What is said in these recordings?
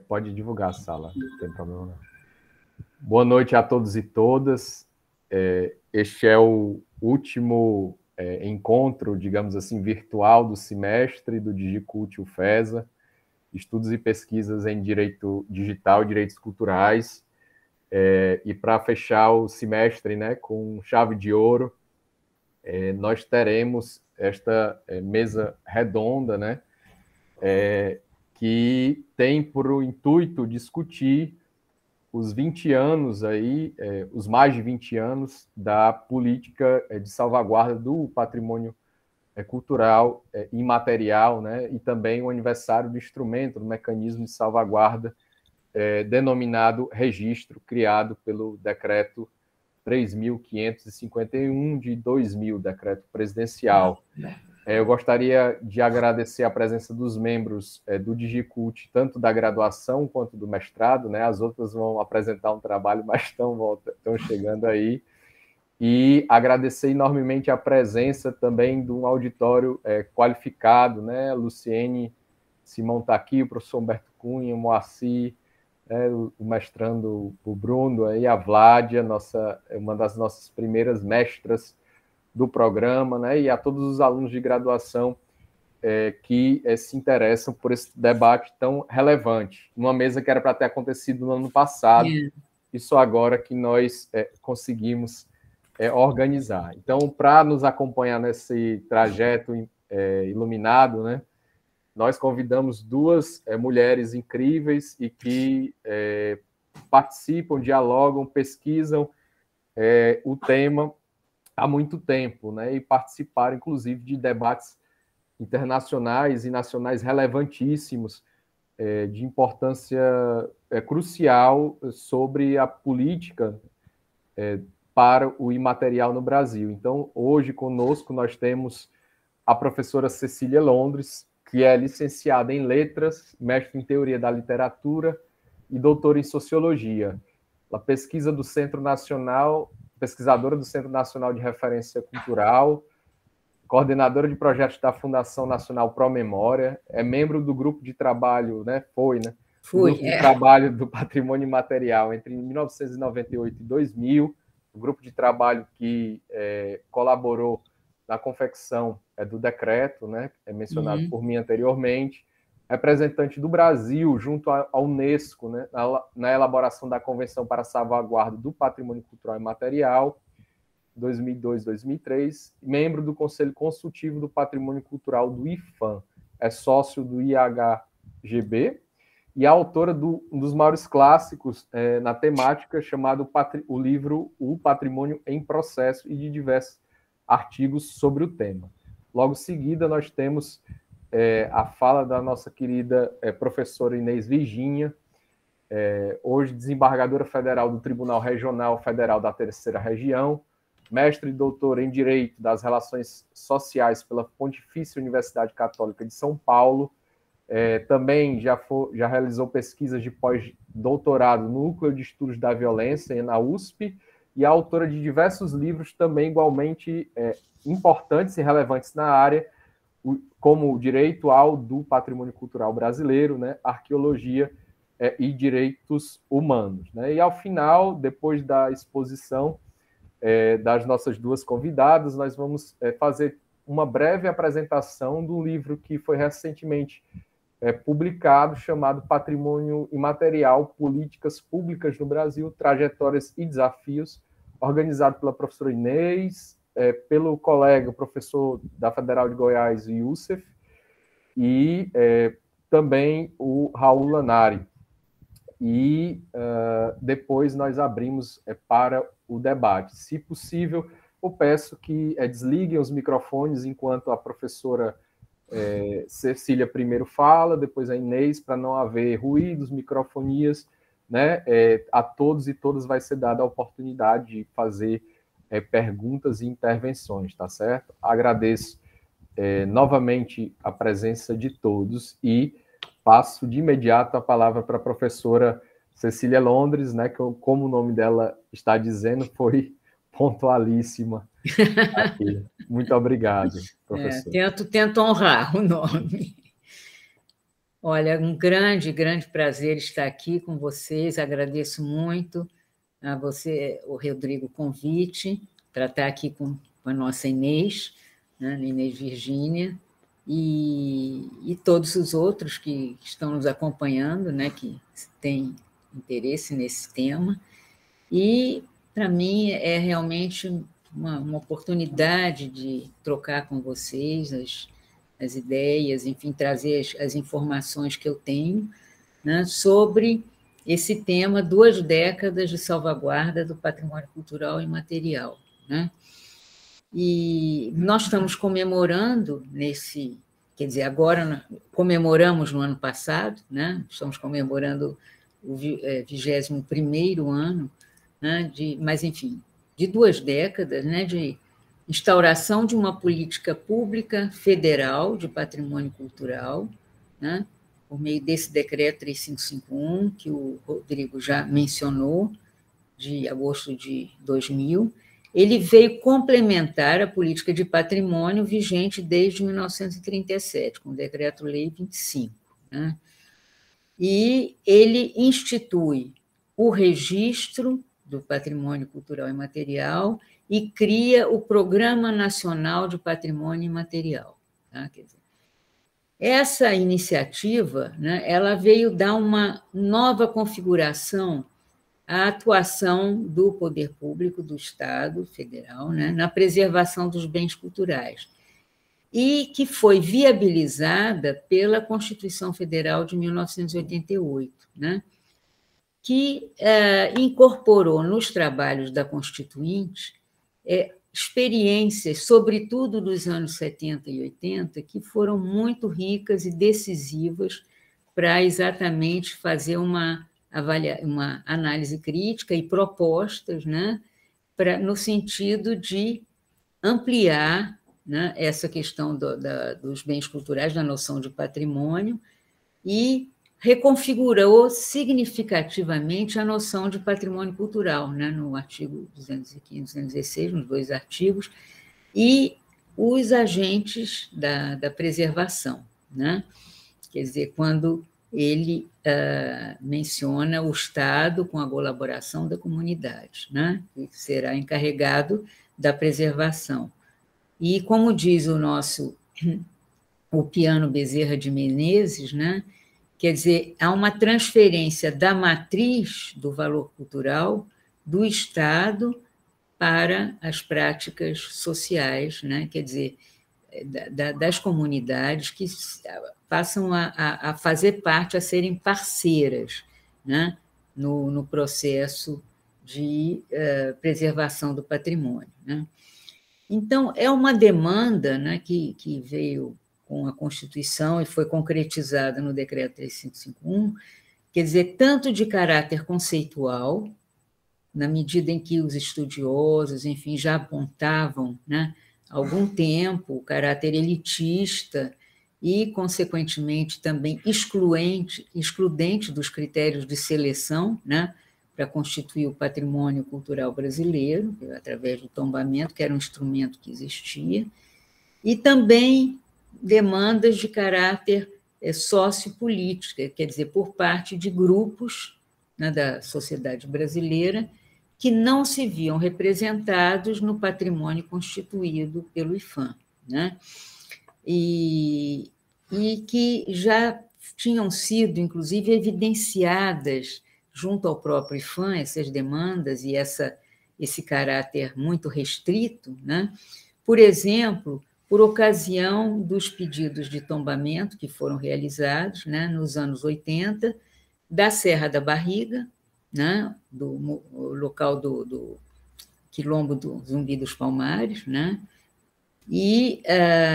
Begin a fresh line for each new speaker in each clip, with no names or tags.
Pode divulgar a sala, não tem problema não. Boa noite a todos e todas. Este é o último encontro, digamos assim, virtual do semestre do DigiCult UFESA, Estudos e Pesquisas em Direito Digital e Direitos Culturais. E para fechar o semestre, né, com chave de ouro, nós teremos esta mesa redonda, né, que tem por intuito discutir os 20 anos aí, os mais de 20 anos da política de salvaguarda do patrimônio cultural imaterial, né, e também o aniversário do instrumento, do mecanismo de salvaguarda denominado registro, criado pelo decreto 3.551 de 2000, decreto presidencial. Eu gostaria de agradecer a presença dos membros do DigiCult, tanto da graduação quanto do mestrado, né? As outras vão apresentar um trabalho, mas estão chegando aí. E agradecer enormemente a presença também de um auditório qualificado, né? Luciene Simão está aqui, o professor Humberto Cunha, o Moacir, o mestrando, o Bruno, aí, a Vládia, uma das nossas primeiras mestras do programa, né, e a todos os alunos de graduação que se interessam por esse debate tão relevante. Uma mesa que era para ter acontecido no ano passado, e só agora que nós conseguimos organizar. Então, para nos acompanhar nesse trajeto iluminado, né, nós convidamos duas mulheres incríveis e que participam, dialogam, pesquisam o tema há muito tempo, né, e participaram, inclusive, de debates internacionais e nacionais relevantíssimos, de importância crucial sobre a política para o imaterial no Brasil. Então, hoje, conosco, nós temos a professora Cecília Londres, que é licenciada em Letras, mestre em Teoria da Literatura e doutora em Sociologia. Ela pesquisadora do Centro Nacional de Referência Cultural, coordenadora de projetos da Fundação Nacional Pró-Memória, é membro do grupo de trabalho, né? De trabalho do Patrimônio Imaterial entre 1998 e 2000, o grupo de trabalho que colaborou na confecção do decreto, né, mencionado por mim anteriormente, representante do Brasil junto à Unesco, né, na elaboração da Convenção para a Salvaguarda do Patrimônio Cultural e Material, 2002-2003, membro do Conselho Consultivo do Patrimônio Cultural do IFAM, é sócio do IHGB, e a autora um dos maiores clássicos na temática, chamado o livro O Patrimônio em Processo, e de diversos artigos sobre o tema. Logo em seguida, nós temos a fala da nossa querida professora Inês Virgínia, hoje desembargadora federal do Tribunal Regional Federal da Terceira Região, mestre e doutora em Direito das Relações Sociais pela Pontifícia Universidade Católica de São Paulo, também já realizou pesquisas de pós-doutorado no Núcleo de Estudos da Violência, na USP, e é autora de diversos livros também igualmente importantes e relevantes na área, como o Direito do Patrimônio Cultural Brasileiro, né, Arqueologia e Direitos Humanos. Né? E, ao final, depois da exposição das nossas duas convidadas, nós vamos fazer uma breve apresentação do livro que foi recentemente publicado, chamado Patrimônio Imaterial, Políticas Públicas no Brasil, Trajetórias e Desafios, organizado pela professora Inês, pelo colega professor da Federal de Goiás, Youssef, e também o Raul Lanari. E depois nós abrimos para o debate. Se possível, eu peço que desliguem os microfones enquanto a professora Cecília primeiro fala, depois a Inês, para não haver ruídos, microfonias, né? A todos e todas vai ser dada a oportunidade de fazer perguntas e intervenções, tá certo? Agradeço novamente a presença de todos e passo de imediato a palavra para a professora Cecília Londres, né, que, como o nome dela está dizendo, foi pontualíssima aqui. Muito obrigado, professor.
Tento honrar o nome. Olha, um grande, grande prazer estar aqui com vocês. Agradeço muito a você, o Rodrigo, o convite para estar aqui com a nossa Inês, né, Inês Virgínia, e todos os outros que estão nos acompanhando, né, que têm interesse nesse tema. E, para mim, é realmente uma oportunidade de trocar com vocês as ideias, enfim, trazer as informações que eu tenho, né, sobre esse tema, 2 décadas de salvaguarda do patrimônio cultural e imaterial, né? E nós estamos comemorando quer dizer, agora comemoramos no ano passado, né? Estamos comemorando o 21º ano, né? Mas, enfim, de 2 décadas, né? De instauração de uma política pública federal de patrimônio cultural, né? Por meio desse decreto 3551, que o Rodrigo já mencionou, de agosto de 2000, ele veio complementar a política de patrimônio vigente desde 1937, com o Decreto-Lei 25. Né? E ele institui o registro do patrimônio cultural e material e cria o Programa Nacional de Patrimônio Imaterial. Tá? Quer dizer, essa iniciativa, né, ela veio dar uma nova configuração à atuação do poder público do Estado federal, né, na preservação dos bens culturais, e que foi viabilizada pela Constituição Federal de 1988, né, que incorporou nos trabalhos da Constituinte experiências, sobretudo dos anos 70 e 80, que foram muito ricas e decisivas para exatamente fazer uma análise crítica e propostas, né, no sentido de ampliar, né, essa questão dos bens culturais, da noção de patrimônio, e reconfigurou significativamente a noção de patrimônio cultural, né, no artigo 215, 216, nos 2 artigos, e os agentes da preservação, né? Quer dizer, quando ele menciona o Estado com a colaboração da comunidade, né, que será encarregado da preservação. E, como diz o Piano Bezerra de Menezes, né, quer dizer, há uma transferência da matriz do valor cultural do Estado para as práticas sociais, né, quer dizer, das comunidades que passam a fazer parte, a serem parceiras, né, no processo de preservação do patrimônio. Né? Então, é uma demanda, né, que veio com a Constituição e foi concretizada no Decreto 3551, quer dizer, tanto de caráter conceitual, na medida em que os estudiosos, enfim, já apontavam, né, há algum tempo o caráter elitista e, consequentemente, também excludente dos critérios de seleção, né, para constituir o patrimônio cultural brasileiro, através do tombamento, que era um instrumento que existia, e também demandas de caráter sociopolítica, quer dizer, por parte de grupos, né, da sociedade brasileira que não se viam representados no patrimônio constituído pelo IPHAN, né? E que já tinham sido, inclusive, evidenciadas junto ao próprio IPHAN, essas demandas e esse caráter muito restrito, né? Por exemplo, por ocasião dos pedidos de tombamento que foram realizados, né, nos anos 80, da Serra da Barriga, né, do local do Quilombo do Zumbi dos Palmares, né, e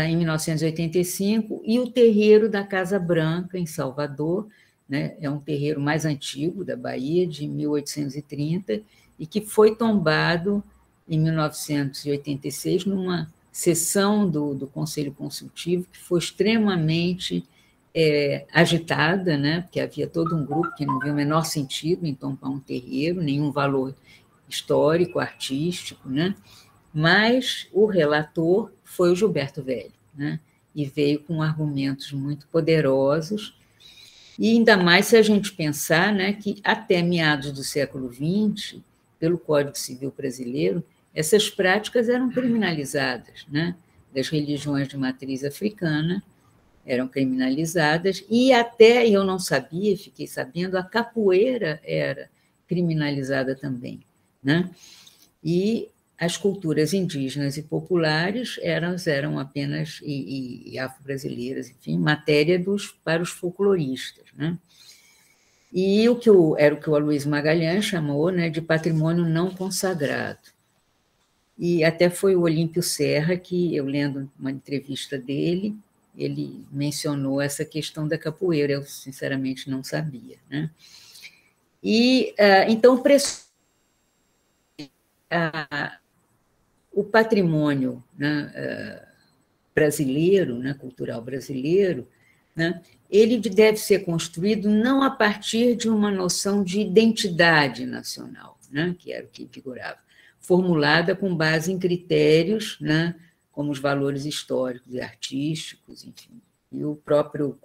em 1985, e o terreiro da Casa Branca, em Salvador, né, é um terreiro mais antigo da Bahia, de 1830, e que foi tombado em 1986, numa sessão do Conselho Consultivo, que foi extremamente agitada, né, porque havia todo um grupo que não via o menor sentido em tombar um terreiro, nenhum valor histórico, artístico, né, mas o relator foi o Gilberto Velho, né, e veio com argumentos muito poderosos E ainda mais se a gente pensar, né, que até meados do século XX, pelo Código Civil Brasileiro, essas práticas eram criminalizadas, né? Das religiões de matriz africana eram criminalizadas, e até, eu não sabia, fiquei sabendo, a capoeira era criminalizada também, né? E as culturas indígenas e populares eram apenas, e afro-brasileiras, enfim, matéria para os folcloristas, né? E era o que o Aloysio Magalhães chamou, né, de patrimônio não consagrado. E até foi o Olímpio Serra que, eu lendo uma entrevista dele, ele mencionou essa questão da capoeira, eu sinceramente não sabia, né? E então o patrimônio, né, brasileiro, né, cultural brasileiro, né, ele deve ser construído não a partir de uma noção de identidade nacional, né, que era o que figurava, formulada com base em critérios, né, como os valores históricos e artísticos, enfim, e o próprio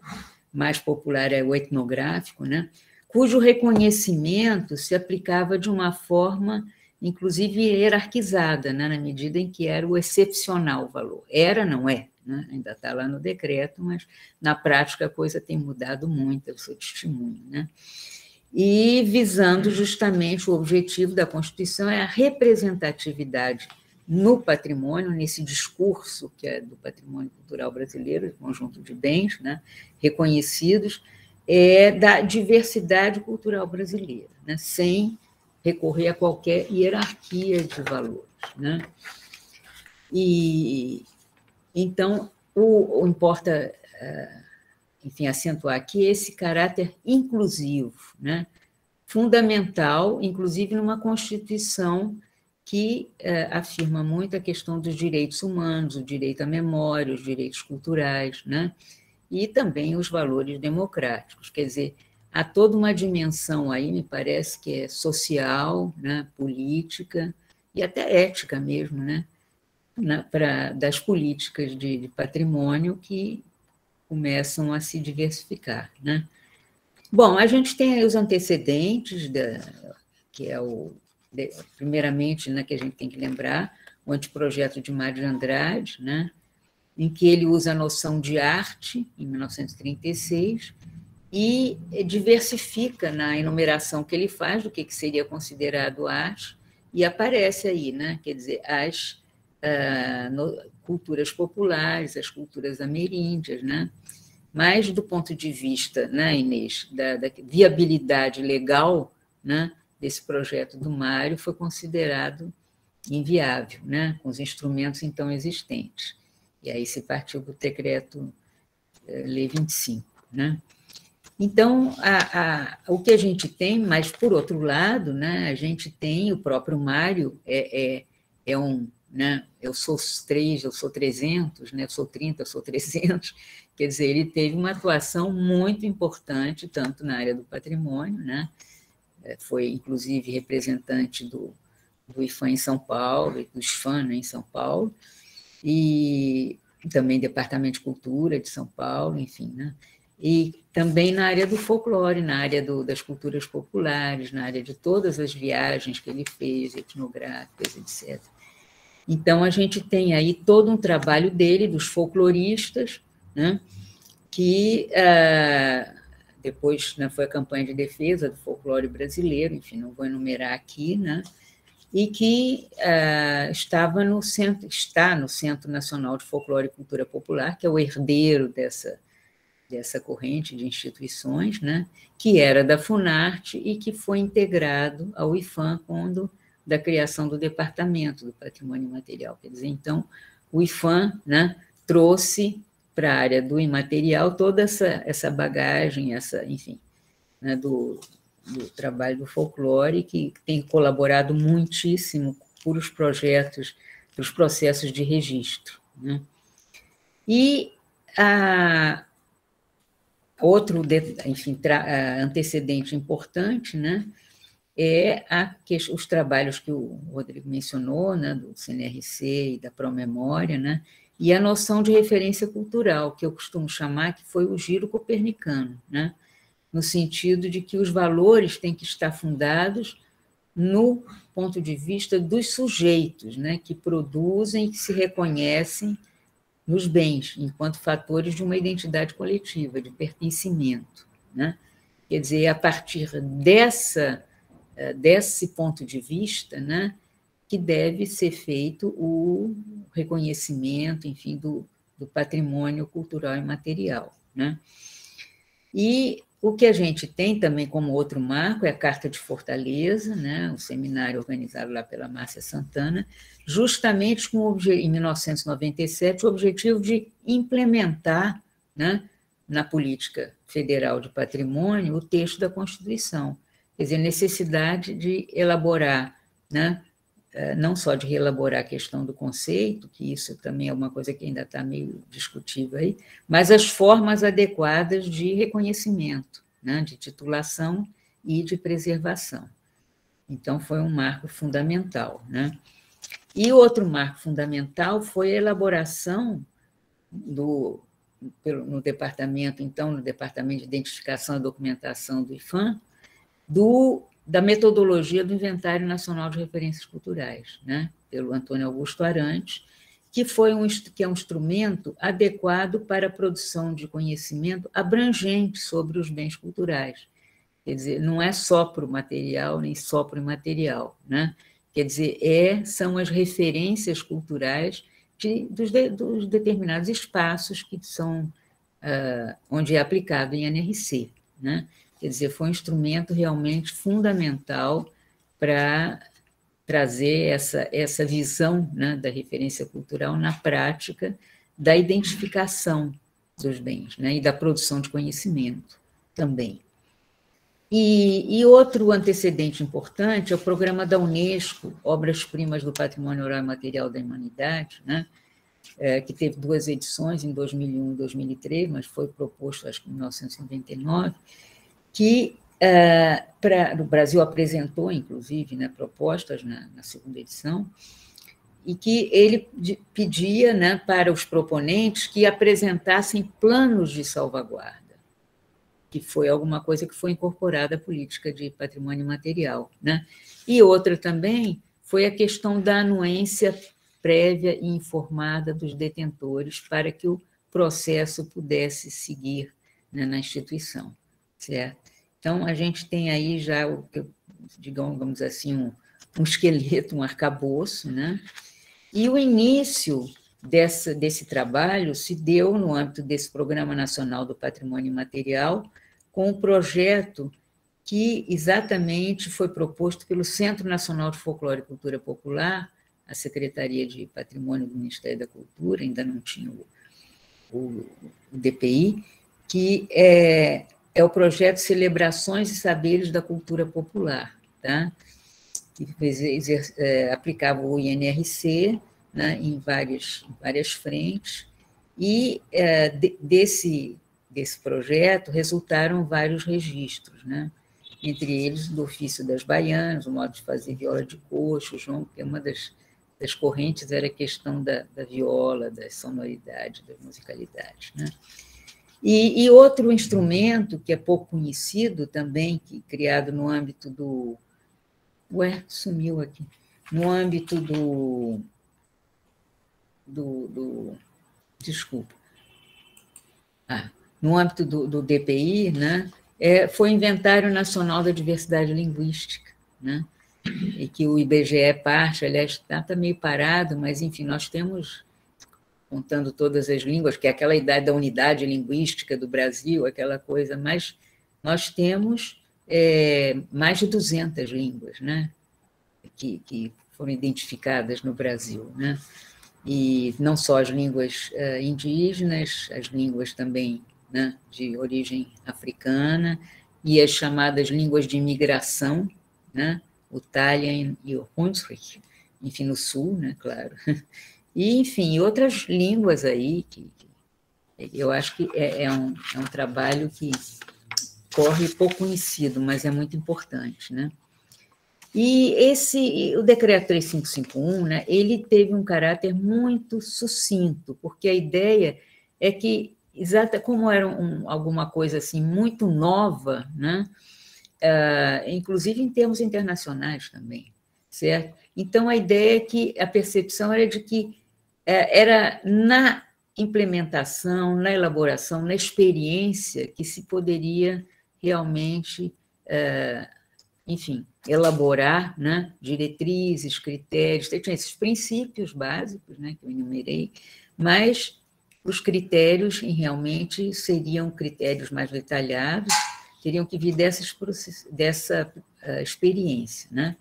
mais popular é o etnográfico, né, cujo reconhecimento se aplicava de uma forma, inclusive, hierarquizada, né, na medida em que era o excepcional valor. Era, não é, né? Ainda está lá no decreto, mas na prática a coisa tem mudado muito, eu sou testemunho, né? E visando justamente o objetivo da Constituição é a representatividade no patrimônio, nesse discurso que é do patrimônio cultural brasileiro, conjunto de bens, né, reconhecidos, da diversidade cultural brasileira, né, sem recorrer a qualquer hierarquia de valores, né? E então importa, enfim, acentuar aqui esse caráter inclusivo, né? Fundamental, inclusive numa Constituição que afirma muito a questão dos direitos humanos, o direito à memória, os direitos culturais, né? E também os valores democráticos. Quer dizer, há toda uma dimensão aí, me parece, que é social, né? Política e até ética mesmo, né? Das políticas de patrimônio que começam a se diversificar, né? Bom, a gente tem aí os antecedentes, que é primeiramente, né, que a gente tem que lembrar, o anteprojeto de Mário de Andrade, né, em que ele usa a noção de arte, em 1936, e diversifica na enumeração que ele faz do que seria considerado arte, e aparece aí, né, quer dizer, as culturas populares, as culturas ameríndias, né? Mas do ponto de vista, né, Inês, da viabilidade legal, né, desse projeto do Mário, foi considerado inviável, né, com os instrumentos então existentes. E aí se partiu do decreto Lei 25, né? Então, o que a gente tem, mas por outro lado, né, a gente tem o próprio Mário, né, eu sou 3, eu sou 300, né, eu sou 30, eu sou 300, quer dizer, ele teve uma atuação muito importante, tanto na área do patrimônio, né, foi inclusive representante do IFAM em São Paulo, e do IFAM, né, em São Paulo, e também Departamento de Cultura de São Paulo, enfim, né, e também na área do folclore, na área das culturas populares, na área de todas as viagens que ele fez, etnográficas, etc. Então, a gente tem aí todo um trabalho dele, dos folcloristas, né, que depois, né, foi a campanha de defesa do folclore brasileiro, enfim, não vou enumerar aqui, né, e que está no Centro Nacional de Folclore e Cultura Popular, que é o herdeiro dessa corrente de instituições, né, que era da Funarte e que foi integrado ao IFAM quando da criação do Departamento do Patrimônio Imaterial. Quer dizer, então, o IFAM, né, trouxe para a área do imaterial toda essa bagagem, enfim, né, do trabalho do folclore, que tem colaborado muitíssimo por os projetos, para os processos de registro, né? E outro, enfim, antecedente importante, né, os trabalhos que o Rodrigo mencionou, né, do CNRC e da Promemória, né, e a noção de referência cultural, que eu costumo chamar que foi o giro copernicano, né, no sentido de que os valores têm que estar fundados no ponto de vista dos sujeitos, né, que produzem e que se reconhecem nos bens, enquanto fatores de uma identidade coletiva, de pertencimento, né? Quer dizer, a partir desse ponto de vista, né, que deve ser feito o reconhecimento, enfim, do patrimônio cultural e material, né? E o que a gente tem também como outro marco é a Carta de Fortaleza, né, um seminário organizado lá pela Márcia Santana, justamente em 1997, o objetivo de implementar, né, na política federal de patrimônio o texto da Constituição. Quer dizer, necessidade de elaborar, né, não só de reelaborar a questão do conceito, que isso também é uma coisa que ainda está meio discutível aí, mas as formas adequadas de reconhecimento, né, de titulação e de preservação. Então, foi um marco fundamental, né? E outro marco fundamental foi a elaboração no departamento, então, no Departamento de Identificação e Documentação do IPHAN, da metodologia do Inventário Nacional de Referências Culturais, né, pelo Antônio Augusto Arantes, que é um instrumento adequado para a produção de conhecimento abrangente sobre os bens culturais. Quer dizer, não é só para o material, nem só para o imaterial, né? Quer dizer, são as referências culturais dos determinados espaços que são onde é aplicado em NRC, né? Quer dizer, foi um instrumento realmente fundamental para trazer essa visão, né, da referência cultural na prática da identificação dos bens, né, e da produção de conhecimento também. E outro antecedente importante é o programa da Unesco, Obras-Primas do Patrimônio Oral e Material da Humanidade, né, que teve 2 edições, em 2001 e 2003, mas foi proposto, acho que em 1999, que o Brasil apresentou, inclusive, né, propostas na segunda edição, e que ele pedia, né, para os proponentes que apresentassem planos de salvaguarda, que foi alguma coisa que foi incorporada à política de patrimônio material, né? E outra também foi a questão da anuência prévia e informada dos detentores para que o processo pudesse seguir, né, na instituição, certo? Então, a gente tem aí já, digamos assim, um esqueleto, um arcabouço, né? E o início desse trabalho se deu no âmbito desse Programa Nacional do Patrimônio Imaterial, com um projeto que exatamente foi proposto pelo Centro Nacional de Folclore e Cultura Popular, a Secretaria de Patrimônio do Ministério da Cultura, ainda não tinha o DPI, que é o projeto Celebrações e Saberes da Cultura Popular, tá? Que aplicava o INRC, né, em várias frentes, e desse projeto resultaram vários registros, né? Entre eles do ofício das baianas, o modo de fazer viola de coxo, João, que uma das correntes era a questão da viola, da sonoridade, da musicalidade, né? E outro instrumento que é pouco conhecido também, criado no âmbito do... sumiu aqui. No âmbito desculpa. No âmbito do DPI, né, foi o Inventário Nacional da Diversidade Linguística, né, e que o IBGE parte, aliás, está meio parado, mas, enfim, nós temos, contando todas as línguas, que é aquela idade da unidade linguística do Brasil, aquela coisa, mas nós temos mais de 200 línguas, né, que foram identificadas no Brasil, né, e não só as línguas indígenas, as línguas também, né, de origem africana, e as chamadas línguas de imigração, né, o Talian e o Hunsrück, enfim, no sul, né, claro. E, enfim, outras línguas aí, que eu acho que é um trabalho que corre pouco conhecido, mas é muito importante, né? E o decreto 3551, né, ele teve um caráter muito sucinto, porque a ideia é que como era alguma coisa assim muito nova, né? Inclusive em termos internacionais também, certo? Então, a ideia é que a percepção era de que era na implementação, na elaboração, na experiência que se poderia realmente, enfim, elaborar, né, diretrizes, critérios, tinha esses princípios básicos, né, que eu enumerei, mas os critérios realmente seriam critérios mais detalhados, teriam que vir dessa experiência, né?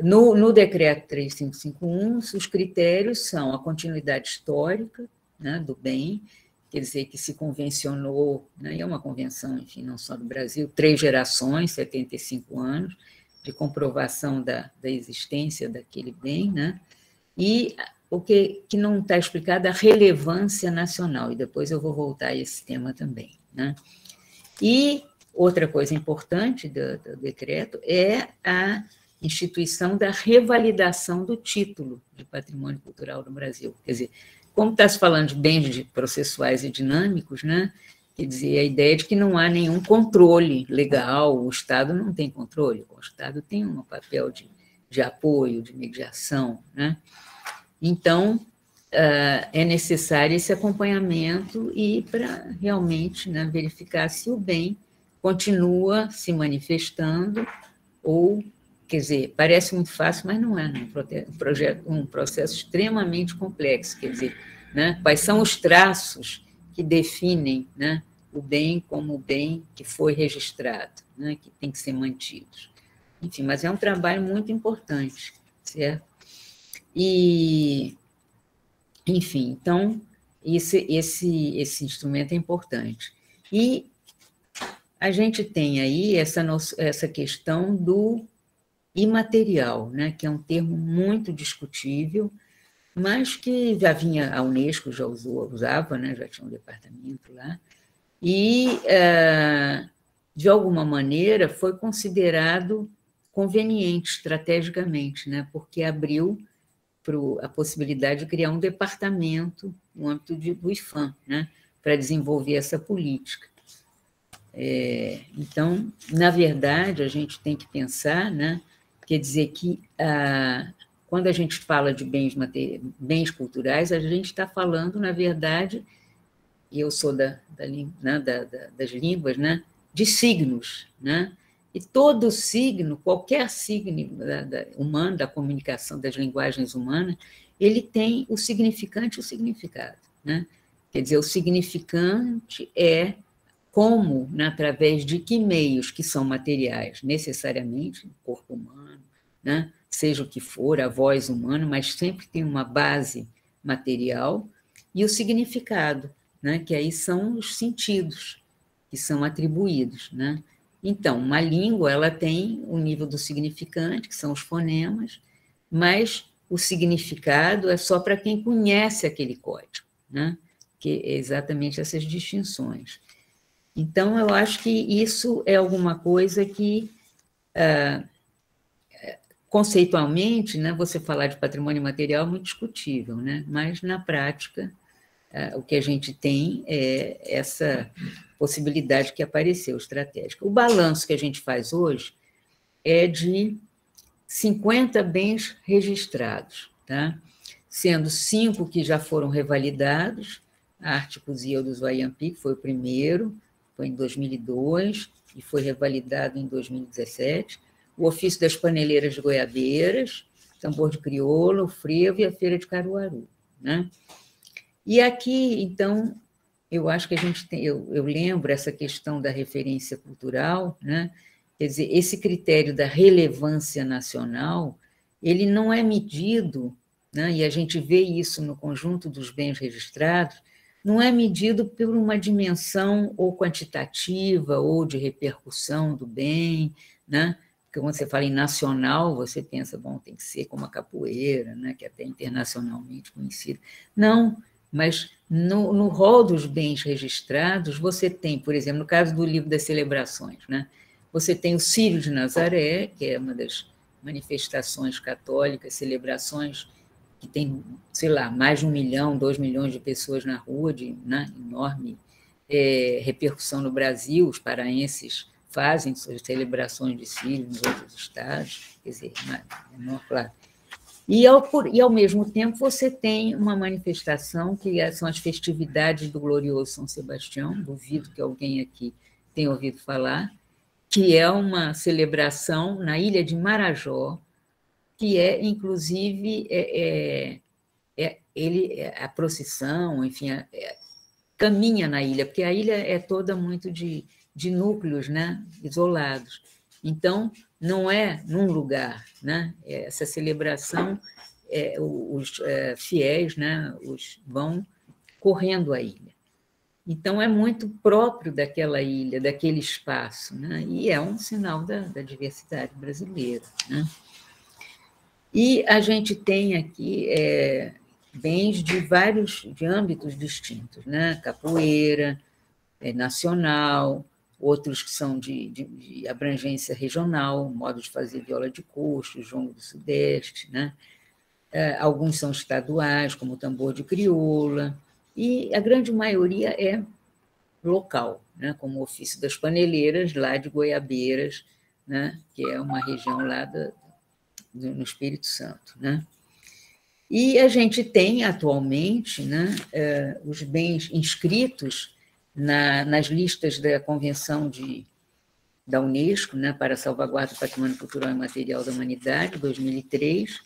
No decreto 3551, os critérios são a continuidade histórica, né, do bem, quer dizer, que se convencionou, né, e é uma convenção, enfim, não só do Brasil, 3 gerações, 75 anos, de comprovação da existência daquele bem, né, e o que não está explicado, a relevância nacional, e depois eu vou voltar a esse tema também, né. E outra coisa importante do decreto é a instituição da revalidação do título de patrimônio cultural do Brasil. Quer dizer, como está se falando de bens processuais e dinâmicos, né? Quer dizer, a ideia de que não há nenhum controle legal, o Estado não tem controle, o Estado tem um papel de apoio, de mediação, né? Então, é necessário esse acompanhamento e para realmente, né, verificar se o bem continua se manifestando ou, quer dizer, parece muito fácil, mas não é, né? Um processo extremamente complexo, quer dizer, né, quais são os traços que definem, né, o bem como o bem que foi registrado, né, que tem que ser mantido. Enfim, mas é um trabalho muito importante, certo? E, enfim, então, esse instrumento é importante. E a gente tem aí essa questão do imaterial, né, que é um termo muito discutível, mas que já vinha, a Unesco já usava, né, já tinha um departamento lá, e, de alguma maneira, foi considerado conveniente estrategicamente, né, porque abriu a possibilidade de criar um departamento no âmbito do IPHAN, né, para desenvolver essa política. Então, na verdade, a gente tem que pensar, né, quer dizer que quando a gente fala de bens culturais, a gente está falando, na verdade, e eu sou das línguas, né, de signos, né? E todo signo, qualquer signo humano, da comunicação, das linguagens humanas, ele tem o significante e o significado, né? Quer dizer, o significante é como, né, através de que meios que são materiais, necessariamente, o corpo humano, né, seja o que for, a voz humana, mas sempre tem uma base material, e o significado, né, que aí são os sentidos que são atribuídos, né? Então, uma língua, ela tem o nível do significante, que são os fonemas, mas o significado é só para quem conhece aquele código, né? Que é exatamente essas distinções. Então, eu acho que isso é alguma coisa que, conceitualmente, né, você falar de patrimônio material é muito discutível, né? Mas, na prática, o que a gente tem é essa possibilidade que apareceu, estratégica. O balanço que a gente faz hoje é de 50 bens registrados, tá? Sendo 5 que já foram revalidados, a Arte Cosia dos Wayampi, que foi o primeiro, foi em 2002, e foi revalidado em 2017, o Ofício das Paneleiras de Goiabeiras, Tambor de Crioulo, o Frevo e a Feira de Caruaru, né? E aqui, então, eu acho que a gente tem, eu lembro essa questão da referência cultural, né? Quer dizer, esse critério da relevância nacional, ele não é medido, né? E a gente vê isso no conjunto dos bens registrados, não é medido por uma dimensão ou quantitativa ou de repercussão do bem, né? Porque quando você fala em nacional, você pensa, bom, tem que ser como a capoeira, né? Que é até internacionalmente conhecida. Não, mas no rol dos bens registrados, você tem, por exemplo, no caso do livro das celebrações, né? Você tem o Círio de Nazaré, que é uma das manifestações católicas, celebrações que tem, sei lá, mais de 1 milhão, 2 milhões de pessoas na rua, de, né, enorme repercussão no Brasil, os paraenses fazem suas celebrações de Sírio nos outros estados, quer dizer, claro. E, ao mesmo tempo, você tem uma manifestação que são as festividades do glorioso São Sebastião, duvido que alguém aqui tenha ouvido falar, que é uma celebração na ilha de Marajó, que é, inclusive, a procissão, enfim, caminha na ilha, porque a ilha é toda muito de núcleos, né, isolados. Então, não é num lugar, né? Essa celebração, os fiéis, né, vão correndo a ilha. Então, é muito próprio daquela ilha, daquele espaço, né? E é um sinal da diversidade brasileira, né? E a gente tem aqui bens de âmbitos distintos, né? Capoeira, nacional, outros que são de abrangência regional, modo de fazer viola de coxo, jongo do Sudeste, né? Alguns são estaduais, como o tambor de crioula, e a grande maioria é local, né? Como o ofício das paneleiras, lá de Goiabeiras, né? Que é uma região lá no Espírito Santo, né? E a gente tem, atualmente, né, os bens inscritos nas listas da Convenção da Unesco, né, para a salvaguarda do patrimônio cultural e material da humanidade, 2003,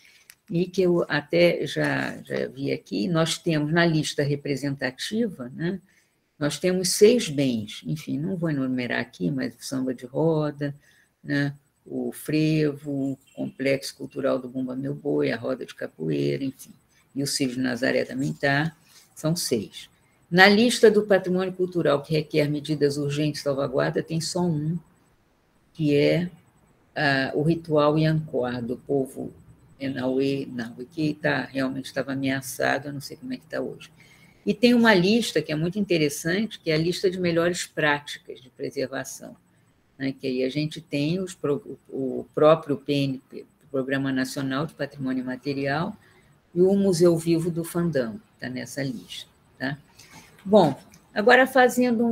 e que eu até já vi aqui, nós temos na lista representativa, né, nós temos 6 bens, enfim, não vou enumerar aqui, mas o samba de roda, né, o frevo, o complexo cultural do Bumba Meu Boi, a roda de capoeira, enfim, e o Círio de Nazaré também está, são 6. Na lista do patrimônio cultural que requer medidas urgentes de salvaguarda, tem só um, que é o ritual Yancoar, do povo Enauê, que realmente estava ameaçado, eu não sei como é que está hoje. E tem uma lista que é muito interessante, que é a lista de melhores práticas de preservação, né, que aí a gente tem o próprio PNP, Programa Nacional de Patrimônio Material, e o Museu Vivo do Fandango, está nessa lista. Tá? Bom, agora fazendo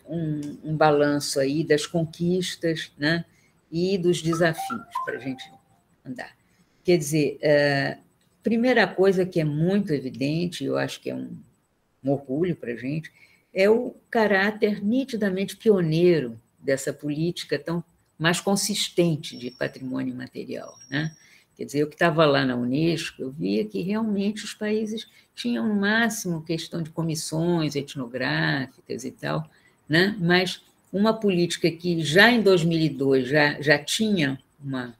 um balanço aí das conquistas, né, e dos desafios para a gente andar. Quer dizer, primeira coisa que é muito evidente, eu acho que é um orgulho para a gente, é o caráter nitidamente pioneiro dessa política tão mais consistente de patrimônio material, né? Quer dizer, eu que estava lá na Unesco, eu via que realmente os países tinham, no máximo, questão de comissões etnográficas e tal, né? Mas uma política que já em 2002 já tinha uma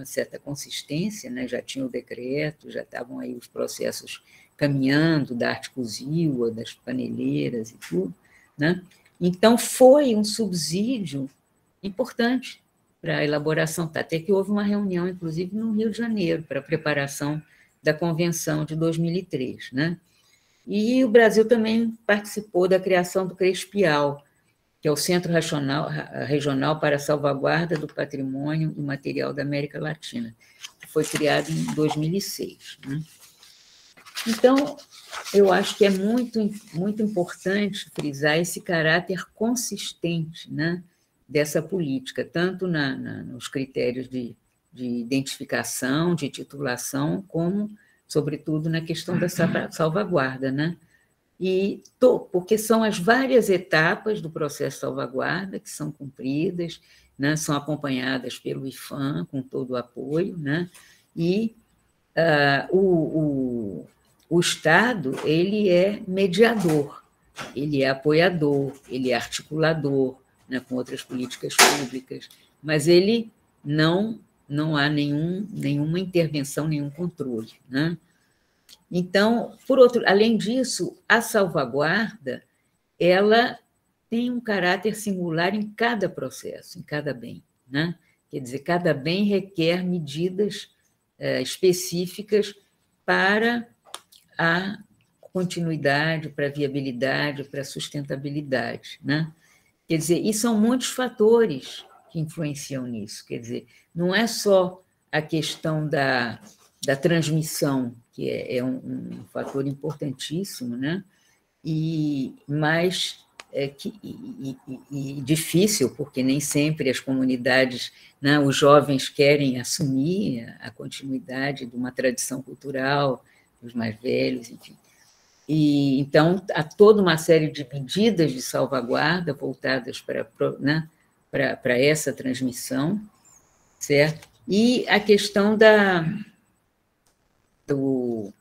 certa consistência, né? Já tinha o decreto, já estavam aí os processos caminhando da arte cozil, das paneleiras e tudo, né? Então, foi um subsídio importante para a elaboração, até que houve uma reunião, inclusive, no Rio de Janeiro, para a preparação da Convenção de 2003, né? E o Brasil também participou da criação do CRESPIAL, que é o Centro Regional para a Salvaguarda do Patrimônio Imaterial da América Latina, que foi criado em 2006, né? Então, eu acho que é muito, muito importante frisar esse caráter consistente, né, dessa política, tanto nos critérios de identificação, de titulação, como, sobretudo, na questão da salvaguarda, né? Porque são as várias etapas do processo de salvaguarda que são cumpridas, né, são acompanhadas pelo IPHAN, com todo o apoio, né? E o Estado, ele é mediador, ele é apoiador, ele é articulador, né, com outras políticas públicas, mas ele não há nenhuma intervenção, nenhum controle, né? Então, além disso, a salvaguarda, ela tem um caráter singular em cada processo, em cada bem, né? Quer dizer, cada bem requer medidas específicas para a continuidade, para a viabilidade, para a sustentabilidade, né? Quer dizer, e são muitos fatores que influenciam nisso, quer dizer, não é só a questão da transmissão, que é um fator importantíssimo, né? mas difícil, porque nem sempre as comunidades, né, os jovens querem assumir a continuidade de uma tradição cultural, os mais velhos, enfim. E, então, há toda uma série de medidas de salvaguarda voltadas para essa transmissão, certo? E a questão do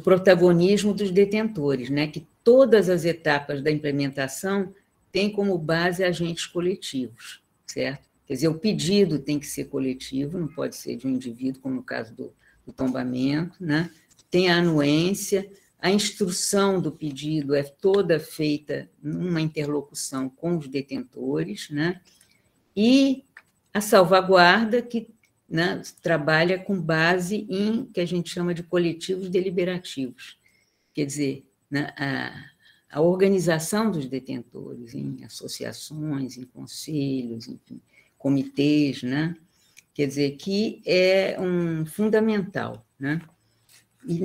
protagonismo dos detentores, né? Que todas as etapas da implementação têm como base agentes coletivos, certo? Quer dizer, o pedido tem que ser coletivo, não pode ser de um indivíduo, como no caso do tombamento, né? Tem a anuência, a instrução do pedido é toda feita numa interlocução com os detentores, né? E a salvaguarda, que, né, trabalha com base em que a gente chama de coletivos deliberativos, quer dizer, né, a organização dos detentores em associações, em conselhos, enfim, comitês, né? Quer dizer, que é fundamental, né? E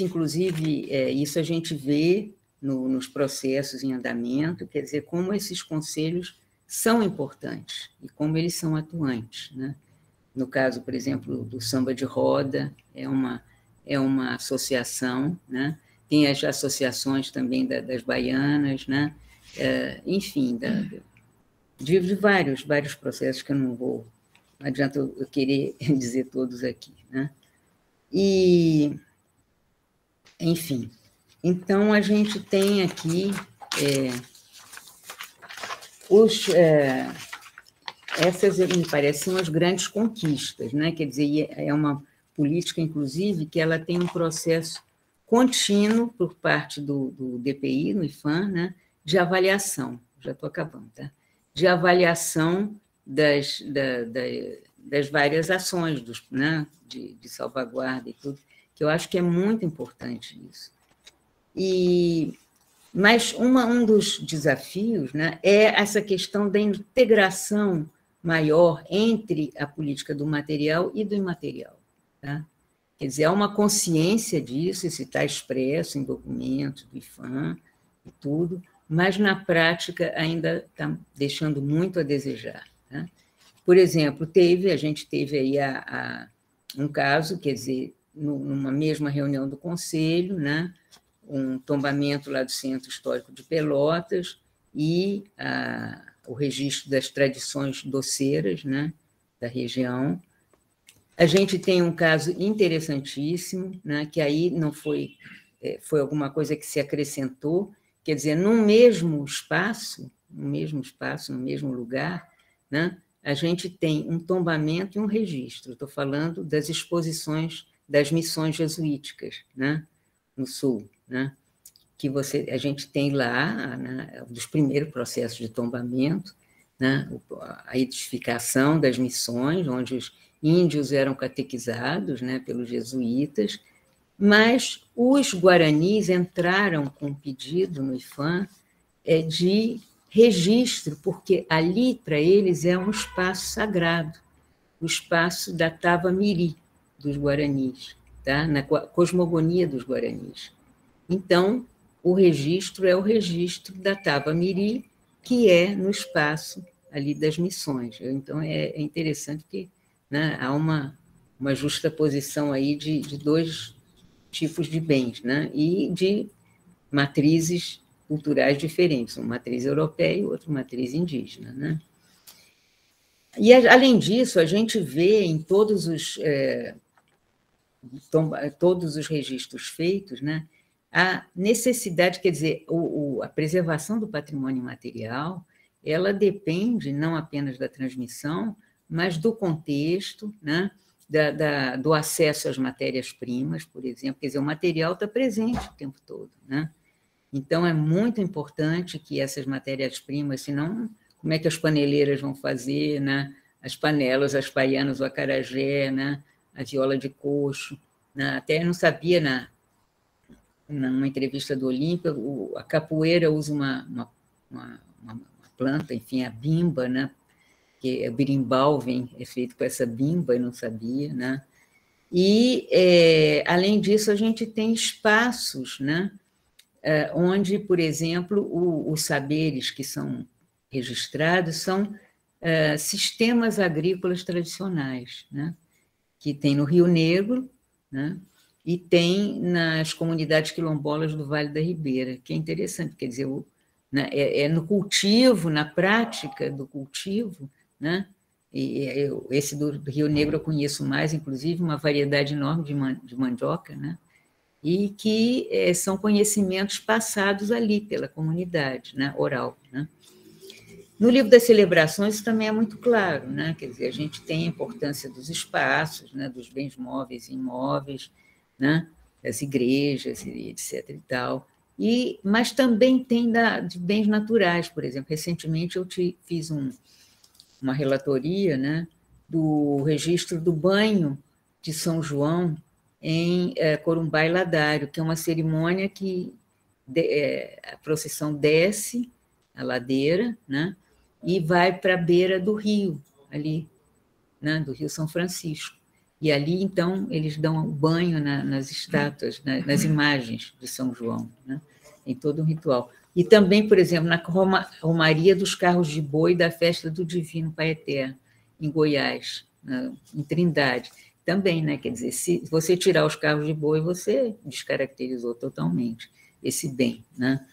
inclusive, isso a gente vê nos processos em andamento, quer dizer, como esses conselhos são importantes e como eles são atuantes, né? No caso, por exemplo, do samba de roda, é uma associação, né? Tem as associações também das baianas, né? Enfim, de vários processos que eu não adianta eu querer dizer todos aqui, né? E, enfim, então a gente tem aqui essas, me parecem, são as grandes conquistas, né? Quer dizer, é uma política, inclusive, que ela tem um processo contínuo por parte do DPI, no IPHAN, né? De avaliação, já estou acabando, tá? De avaliação das várias ações, né? de salvaguarda e tudo, que eu acho que é muito importante isso. Mas um dos desafios, né, é essa questão da integração maior entre a política do material e do imaterial. Tá? Quer dizer, há uma consciência disso, isso está expresso em documentos do IPHAN e tudo, mas na prática ainda está deixando muito a desejar. Tá? Por exemplo, a gente teve aí um caso, quer dizer, numa mesma reunião do Conselho, né, um tombamento lá do Centro Histórico de Pelotas e o registro das tradições doceiras, né, da região. A gente tem um caso interessantíssimo, né, que aí não foi alguma coisa que se acrescentou, quer dizer, no mesmo espaço, no mesmo lugar, né, a gente tem um tombamento e um registro. Estou falando das exposições das missões jesuíticas, né, no Sul, né, que a gente tem lá, né, dos primeiros processos de tombamento, né, a edificação das missões, onde os índios eram catequizados, né, pelos jesuítas, mas os guaranis entraram com um pedido no IPHAN de registro, porque ali, para eles, é um espaço sagrado, o espaço da Tava Miri dos guaranis, tá? Na cosmogonia dos guaranis. Então, o registro é o registro da Tava Miri, que é no espaço ali das missões. Então, é interessante que, né, há uma justaposição aí de dois tipos de bens, né, e de matrizes culturais diferentes, uma matriz europeia e outra matriz indígena, né? E, além disso, a gente vê em todos os registros feitos, né, a necessidade, quer dizer, a preservação do patrimônio material, ela depende não apenas da transmissão, mas do contexto, né, do acesso às matérias-primas, por exemplo. Quer dizer, o material está presente o tempo todo, né? Então, é muito importante que essas matérias-primas, senão, como é que as paneleiras vão fazer, né? As panelas, as baianas, o acarajé, né? A viola de coxo, né? Até eu não sabia, numa entrevista do Olímpia, a capoeira usa uma planta, enfim, a bimba, né? Que o birimbau é feito com essa bimba, eu não sabia, né? E, além disso, a gente tem espaços, né, onde, por exemplo, os saberes que são registrados são sistemas agrícolas tradicionais, né? Que tem no Rio Negro, né? E tem nas comunidades quilombolas do Vale da Ribeira, que é interessante, quer dizer, né, no cultivo, na prática do cultivo, né? E esse do Rio Negro eu conheço mais, inclusive, uma variedade enorme de mandioca, né? E que são conhecimentos passados ali pela comunidade, né? Oral, né? No livro das celebrações isso também é muito claro, né? Quer dizer, a gente tem a importância dos espaços, né? Dos bens móveis e imóveis, né? Das igrejas, etc. e tal. Mas também tem de bens naturais, por exemplo. Recentemente eu fiz uma relatoria, né? Do registro do banho de São João em Corumbá e Ladário, que é uma cerimônia que a procissão desce a ladeira, né? E vai para a beira do rio, ali, né, do Rio São Francisco. E ali, então, eles dão banho nas estátuas, nas imagens de São João, né? Tem todo um ritual. E também, por exemplo, na Romaria dos Carros de Boi da Festa do Divino Pai Eterno, em Goiás, em Trindade. Também, né? Quer dizer, se você tirar os carros de boi, você descaracterizou totalmente esse bem, né?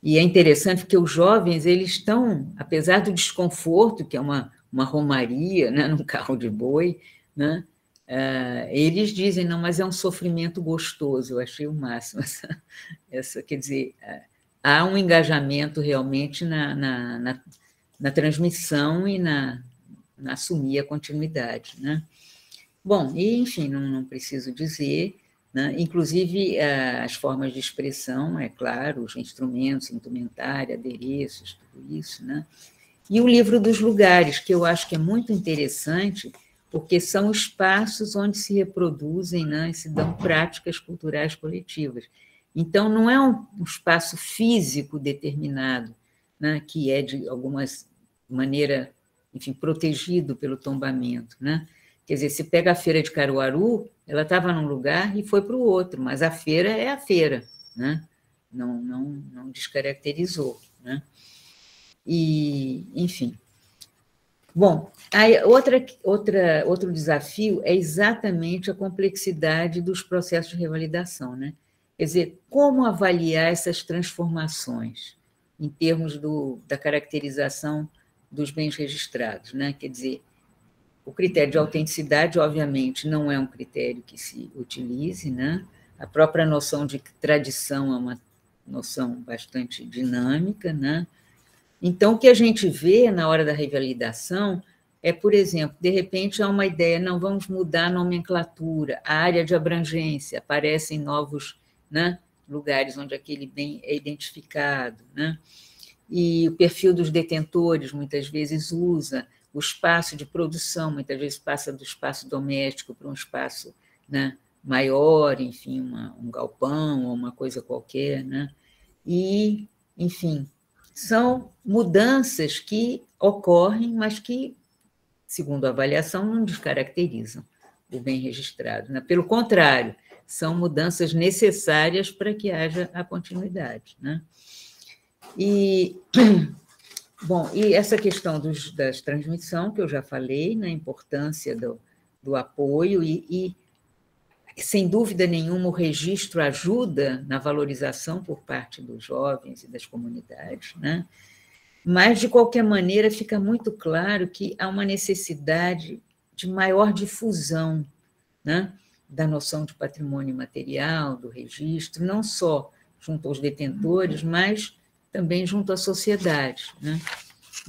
E é interessante porque os jovens, eles estão, apesar do desconforto, que é uma romaria, né, num carro de boi, né, eles dizem, não, mas é um sofrimento gostoso. Eu achei o máximo. Quer dizer, há um engajamento realmente na transmissão e na assumir a continuidade, né? Bom, e, enfim, não preciso dizer, né? Inclusive as formas de expressão, é claro, os instrumentos, indumentária, adereços, tudo isso, né? E o livro dos lugares, que eu acho que é muito interessante, porque são espaços onde se reproduzem, né, e se dão práticas culturais coletivas. Então, não é um espaço físico determinado, né, que é, de alguma maneira, enfim, protegido pelo tombamento, né? Quer dizer, se pega a feira de Caruaru, ela estava num lugar e foi para o outro, mas a feira é a feira, né? Não descaracterizou, né? E, enfim. Bom, aí outro desafio é exatamente a complexidade dos processos de revalidação, né? Quer dizer, como avaliar essas transformações em termos da caracterização dos bens registrados, né? Quer dizer, o critério de autenticidade, obviamente, não é um critério que se utilize, né? A própria noção de tradição é uma noção bastante dinâmica, né? Então, o que a gente vê na hora da revalidação é, por exemplo, de repente há uma ideia, não, vamos mudar a nomenclatura, a área de abrangência, aparecem novos, né, lugares onde aquele bem é identificado, né? E o perfil dos detentores, muitas vezes, usa o espaço de produção, muitas vezes passa do espaço doméstico para um espaço, né, maior, enfim, um galpão ou uma coisa qualquer, né? E, enfim, são mudanças que ocorrem, mas que, segundo a avaliação, não descaracterizam o bem registrado, né? Pelo contrário, são mudanças necessárias para que haja a continuidade, né? E, bom, e essa questão das transmissão, que eu já falei, na importância do apoio, e, sem dúvida nenhuma, o registro ajuda na valorização por parte dos jovens e das comunidades, né? Mas, de qualquer maneira, fica muito claro que há uma necessidade de maior difusão, né, da noção de patrimônio material, do registro, não só junto aos detentores, mas também junto à sociedade, né?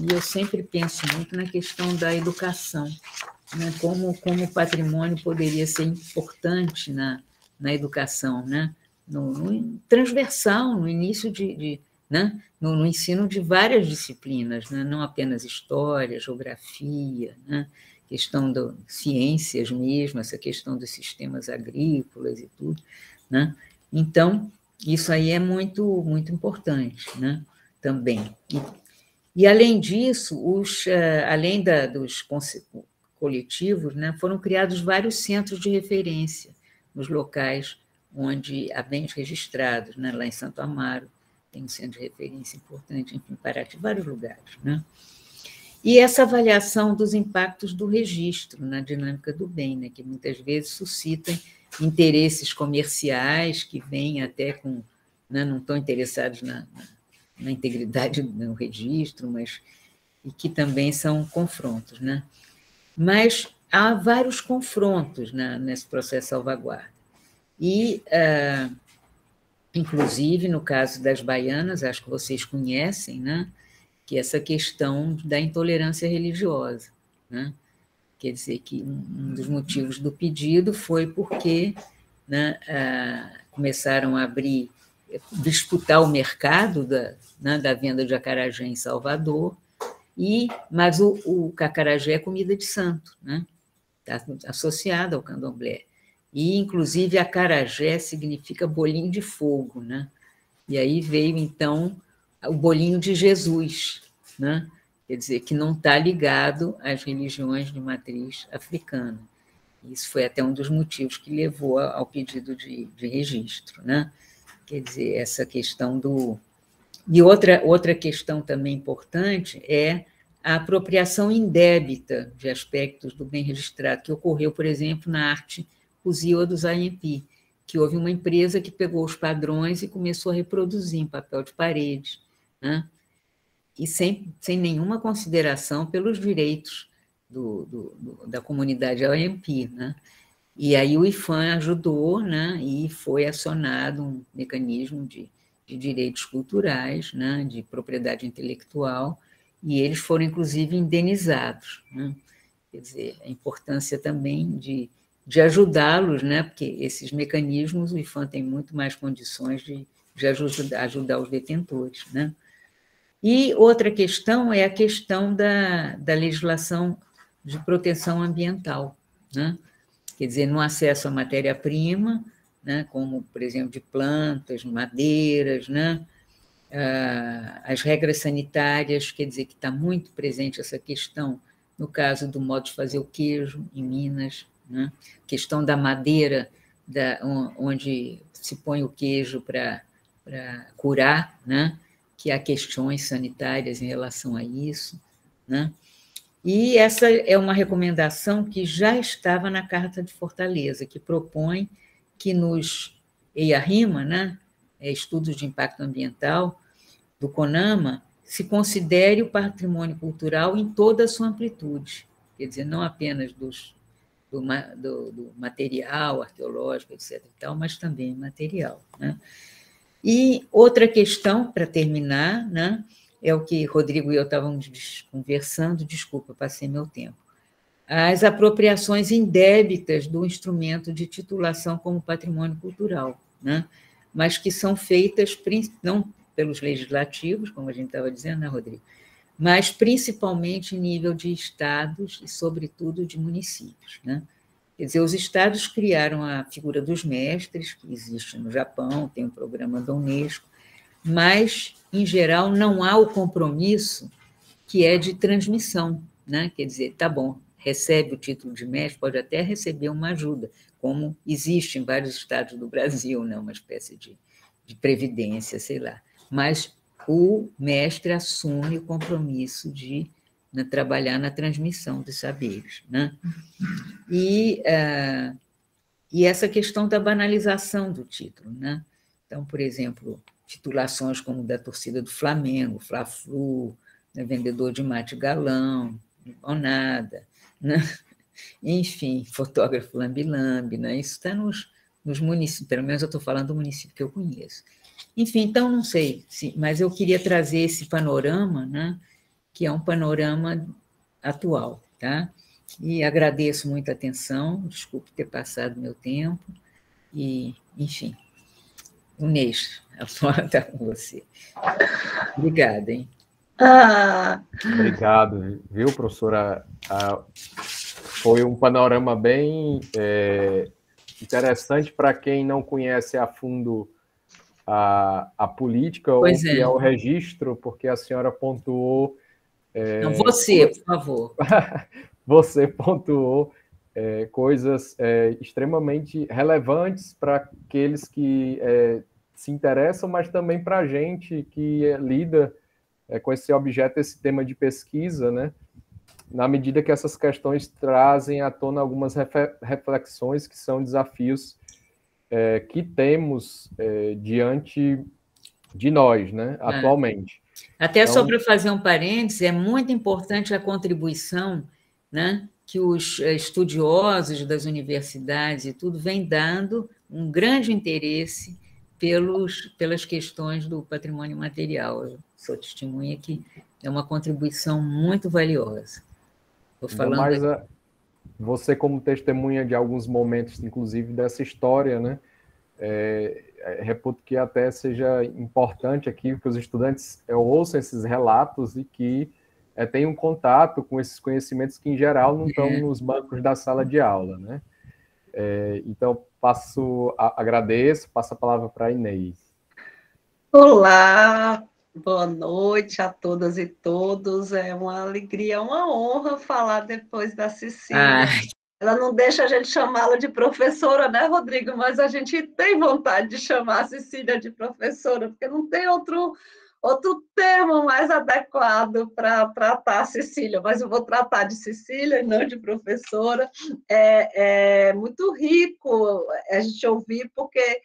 E eu sempre penso muito na questão da educação, né? Como o patrimônio poderia ser importante na educação, né? No transversal, no início né? No ensino de várias disciplinas, né? Não apenas história, geografia, né? Questão das ciências mesmo, essa questão dos sistemas agrícolas e tudo, né? Então, isso aí é muito, muito importante, né? Também. E além disso, além dos coletivos, né, foram criados vários centros de referência nos locais onde há bens registrados, né? Lá em Santo Amaro tem um centro de referência importante, enfim, Paraty, vários lugares, né? E essa avaliação dos impactos do registro na dinâmica do bem, né? Que muitas vezes suscitam interesses comerciais que vêm até com... Né? Não estão interessados na integridade do registro, mas e que também são confrontos, né? Mas há vários confrontos nesse processo de salvaguarda. E, inclusive, no caso das baianas, acho que vocês conhecem, né? Que é essa questão da intolerância religiosa, né? Quer dizer que um dos motivos do pedido foi porque, né, começaram a disputar o mercado da venda de acarajé em Salvador, mas o acarajé é comida de santo, né? Está associada ao candomblé. E, inclusive, acarajé significa bolinho de fogo, né? E aí veio, então, o bolinho de Jesus, né? Quer dizer, que não está ligado às religiões de matriz africana. Isso foi até um dos motivos que levou ao pedido de registro, né? Quer dizer, essa questão do... E outra questão também importante é a apropriação indébita de aspectos do bem registrado, que ocorreu, por exemplo, na arte Uziwa dos AMP, que houve uma empresa que pegou os padrões e começou a reproduzir em papel de parede, né? E sem nenhuma consideração pelos direitos da comunidade AMP, né? E aí o IPHAN ajudou, né? E foi acionado um mecanismo de direitos culturais, né? De propriedade intelectual, e eles foram, inclusive, indenizados, né? Quer dizer, a importância também de ajudá-los, né? Porque esses mecanismos, o IPHAN tem muito mais condições de ajudar os detentores, né? E outra questão é a questão da legislação de proteção ambiental, né? Quer dizer, no acesso à matéria-prima, né? Como, por exemplo, de plantas, madeiras, né? As regras sanitárias, quer dizer, que está muito presente essa questão no caso do modo de fazer o queijo em Minas, né? Questão da madeira, onde se põe o queijo para curar, né? Que há questões sanitárias em relação a isso, né? E essa é uma recomendação que já estava na Carta de Fortaleza, que propõe que nos EIA-RIMA, né? Estudos de Impacto Ambiental, do CONAMA, se considere o patrimônio cultural em toda a sua amplitude, quer dizer, não apenas do material arqueológico, etc., e tal, mas também material, né? E outra questão, para terminar, né, é o que Rodrigo e eu estávamos conversando, desculpa, passei meu tempo, as apropriações indébitas do instrumento de titulação como patrimônio cultural, né, mas que são feitas não pelos legislativos, como a gente estava dizendo, né, Rodrigo, mas principalmente em nível de estados e, sobretudo, de municípios, né? Quer dizer, os estados criaram a figura dos mestres, que existe no Japão, tem um programa da Unesco, mas, em geral, não há o compromisso que é de transmissão, né? Quer dizer, tá bom, recebe o título de mestre, pode até receber uma ajuda, como existe em vários estados do Brasil, né? Uma espécie de previdência, sei lá. Mas o mestre assume o compromisso de, né, trabalhar na transmissão dos saberes, né? E essa questão da banalização do título, né? Então, por exemplo, titulações como da torcida do Flamengo, Fla-Flu, né, vendedor de mate galão, limonada, né? Enfim, fotógrafo lambe-lambe, né? Isso está nos municípios, pelo menos eu estou falando do município que eu conheço. Enfim, então, não sei, mas eu queria trazer esse panorama, né, que é um panorama atual, tá? E agradeço muito a atenção, desculpe ter passado meu tempo, e, enfim, Inês, a palavra está com você. Obrigada, hein?
Obrigado, viu, professora? Foi um panorama bem interessante para quem não conhece a fundo a política,
pois
ou que é o registro, porque a senhora pontuou...
Não, você, por favor.
Você pontuou coisas extremamente relevantes para aqueles que se interessam, mas também para a gente que lida com esse objeto, esse tema de pesquisa, né? Na medida que essas questões trazem à tona algumas reflexões que são desafios que temos diante de nós, né, atualmente.
Até então, só para fazer um parênteses, é muito importante a contribuição, né, que os estudiosos das universidades e tudo vêm dando um grande interesse pelas questões do patrimônio material. Eu sou testemunha que é uma contribuição muito valiosa. Estou falando
mais você como testemunha de alguns momentos, inclusive dessa história, né? Reputo que até seja importante aqui que os estudantes ouçam esses relatos e que tenham contato com esses conhecimentos que, em geral, não estão nos bancos da sala de aula, né? Então, agradeço, passo a palavra para a Inês.
Olá, boa noite a todas e todos. É uma alegria, uma honra falar depois da Cecília. Ela não deixa a gente chamá-la de professora, né, Rodrigo? Mas a gente tem vontade de chamar a Cecília de professora, porque não tem outro termo mais adequado para tratar a Cecília, mas eu vou tratar de Cecília e não de professora. É muito rico a gente ouvir, porque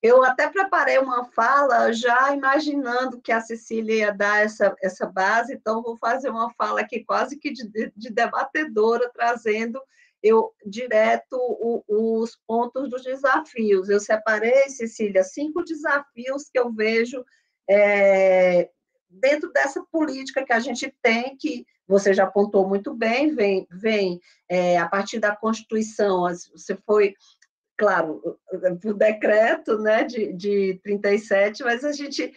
eu até preparei uma fala já imaginando que a Cecília ia dar essa base, então vou fazer uma fala aqui quase que de debatedora, trazendo direto os pontos dos desafios. Eu separei, Cecília, 5 desafios que eu vejo dentro dessa política que a gente tem, que você já apontou muito bem, vem a partir da Constituição, você foi... Claro, o decreto, né, de 37, mas a gente,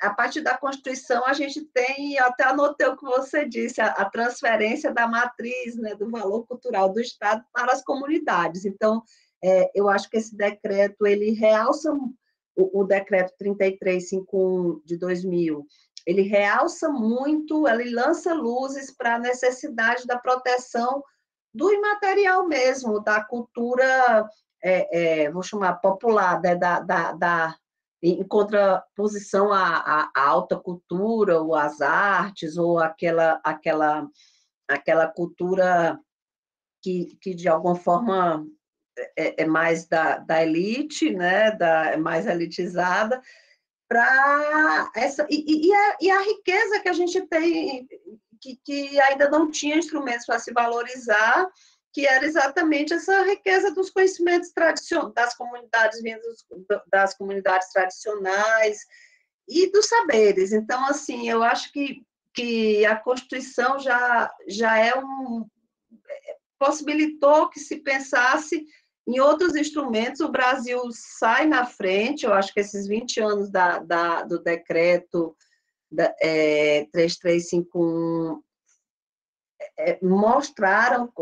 a partir da Constituição, a gente tem, e até anotei o que você disse, a transferência da matriz, né, do valor cultural do Estado para as comunidades. Então, eu acho que esse decreto, ele realça, o decreto 3351 de 2000, ele realça muito, ele lança luzes para a necessidade da proteção do imaterial mesmo, da cultura... vou chamar popular, né, em contraposição à alta cultura, ou às artes, ou aquela cultura que de alguma forma é mais da elite, né, é mais elitizada, para essa... E a riqueza que a gente tem, que ainda não tinha instrumentos para se valorizar, que era exatamente essa riqueza dos conhecimentos das comunidades, vindos das comunidades tradicionais e dos saberes. Então, assim, eu acho que a Constituição já possibilitou que se pensasse em outros instrumentos. O Brasil sai na frente, eu acho que esses 20 anos do decreto 3351 mostraram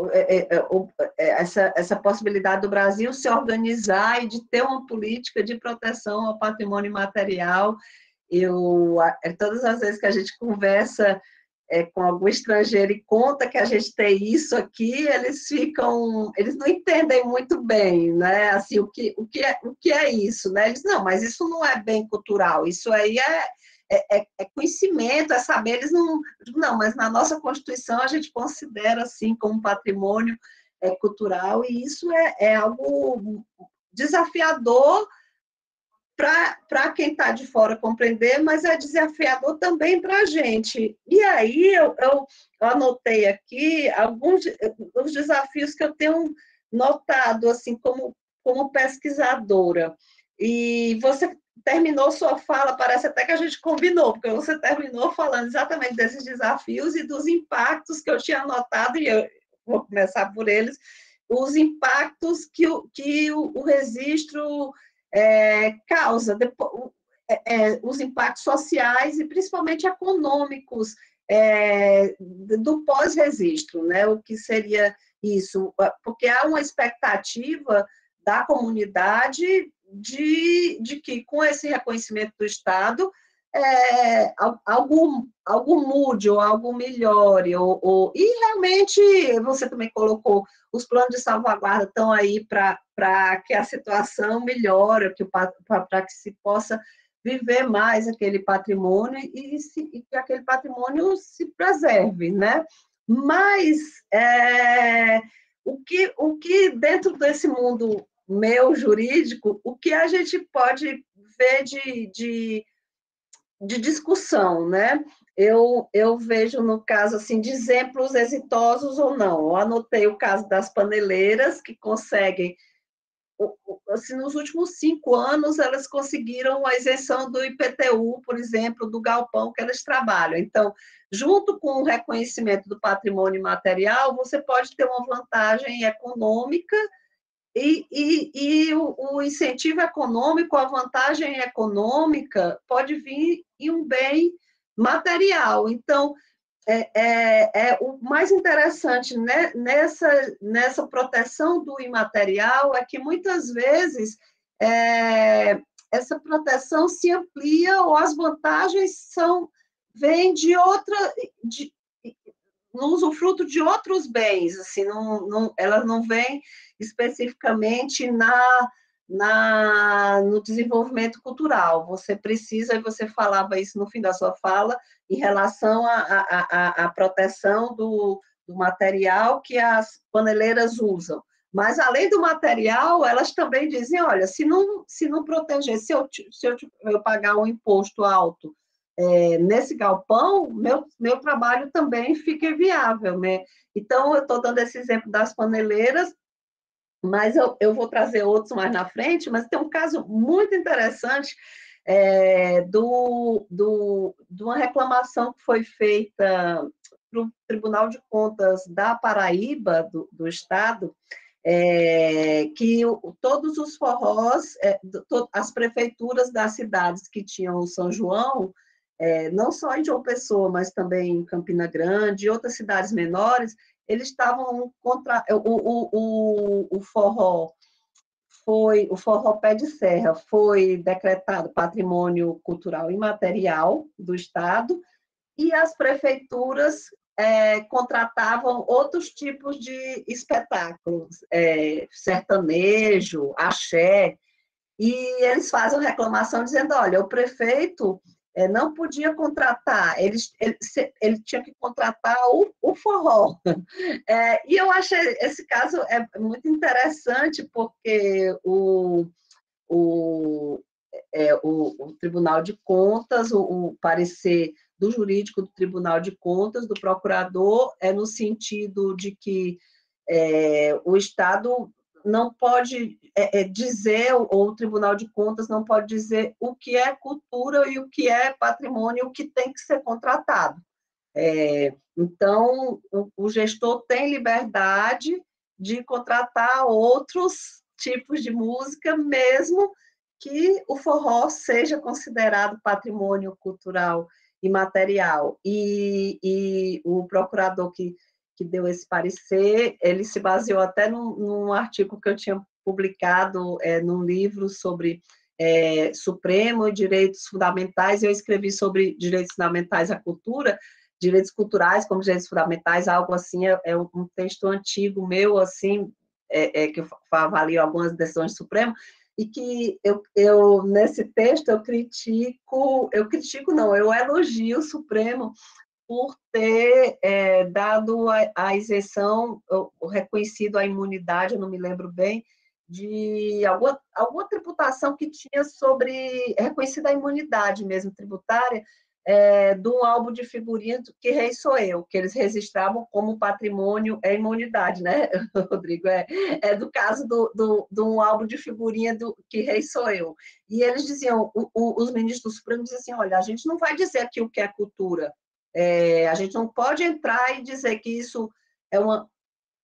essa possibilidade do Brasil se organizar e de ter uma política de proteção ao patrimônio imaterial. Todas as vezes que a gente conversa com algum estrangeiro e conta que a gente tem isso aqui, eles não entendem muito bem, né? Assim, o que é isso, né? Eles, não, mas isso não é bem cultural, isso aí é conhecimento, é saber. Eles não, mas na nossa Constituição a gente considera assim como patrimônio cultural, e isso é algo desafiador para quem está de fora compreender, mas é desafiador também para a gente. E aí eu anotei aqui alguns dos desafios que eu tenho notado assim como pesquisadora. E você terminou sua fala, parece até que a gente combinou, porque você terminou falando exatamente desses desafios e dos impactos que eu tinha anotado, e eu vou começar por eles, os impactos que o registro causa, os impactos sociais e principalmente econômicos do pós-registro, né? O que seria isso? Porque há uma expectativa da comunidade de que, com esse reconhecimento do Estado, algo mude ou algo melhore. E realmente, você também colocou, os planos de salvaguarda estão aí para que a situação melhore, para que se possa viver mais aquele patrimônio e que aquele patrimônio se preserve, né? Mas o que dentro desse mundo meu jurídico, o que a gente pode ver de discussão, né? Eu vejo no caso assim de exemplos exitosos ou não. Eu anotei o caso das paneleiras que conseguem, assim, nos últimos 5 anos elas conseguiram a isenção do IPTU, por exemplo, do galpão que elas trabalham. Então, junto com o reconhecimento do patrimônio material, você pode ter uma vantagem econômica e o incentivo econômico, a vantagem econômica pode vir em um bem material. Então, o mais interessante, né, nessa proteção do imaterial é que muitas vezes essa proteção se amplia ou as vantagens vêm no usufruto de outros bens, assim, elas não vêm especificamente no desenvolvimento cultural. Você precisa, e você falava isso no fim da sua fala, em relação à proteção do material que as paneleiras usam. Mas, além do material, elas também dizem, olha, se não proteger, se eu pagar um imposto alto nesse galpão, meu trabalho também fica inviável, né? Então, eu estou dando esse exemplo das paneleiras, mas eu vou trazer outros mais na frente, mas tem um caso muito interessante de uma reclamação que foi feita para o Tribunal de Contas da Paraíba, do Estado, que todos os forrós, as prefeituras das cidades que tinham o São João, não só em João Pessoa, mas também em Campina Grande e outras cidades menores, eles estavam contra o forró. O forró Pé de Serra foi decretado patrimônio cultural imaterial do Estado e as prefeituras contratavam outros tipos de espetáculos, sertanejo, axé, e eles fazem reclamação dizendo, olha, o prefeito não podia contratar, ele tinha que contratar o forró. E eu achei esse caso muito interessante, porque o Tribunal de Contas, o parecer do jurídico do Tribunal de Contas, do procurador, no sentido de que o Estado não pode dizer, ou o Tribunal de Contas não pode dizer o que é cultura e o que é patrimônio, o que tem que ser contratado. Então, o gestor tem liberdade de contratar outros tipos de música, mesmo que o forró seja considerado patrimônio cultural imaterial. E o procurador que deu esse parecer, ele se baseou até num artigo que eu tinha publicado num livro sobre Supremo e direitos fundamentais. Eu escrevi sobre direitos fundamentais à cultura, direitos culturais como direitos fundamentais, algo assim, um texto antigo meu, assim, que eu avalio algumas decisões do Supremo, e que eu nesse texto eu elogio o Supremo por ter dado a isenção, ou reconhecido a imunidade, eu não me lembro bem, de alguma tributação que tinha sobre, reconhecida a imunidade mesmo tributária, de um álbum de figurinha do Que Rei Sou Eu, que eles registravam como patrimônio, imunidade, né, Rodrigo? Do caso de um álbum de figurinha do Que Rei Sou Eu. E eles diziam, os ministros do Supremo diziam assim, olha, a gente não vai dizer aqui o que é cultura, a gente não pode entrar e dizer que isso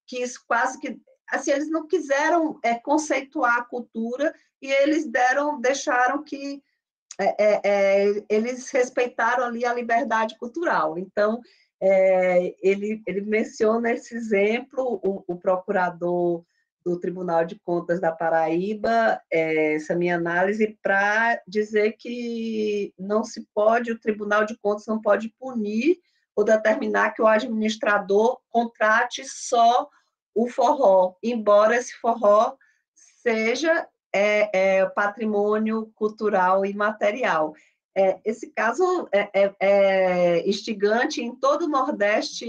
que isso quase que, assim, eles não quiseram conceituar a cultura e eles deixaram que eles respeitaram ali a liberdade cultural. Então, ele menciona esse exemplo, o procurador do Tribunal de Contas da Paraíba, essa minha análise, para dizer que não se pode, o Tribunal de Contas não pode punir ou determinar que o administrador contrate só o forró, embora esse forró seja patrimônio cultural e material. Esse caso é instigante em todo o Nordeste.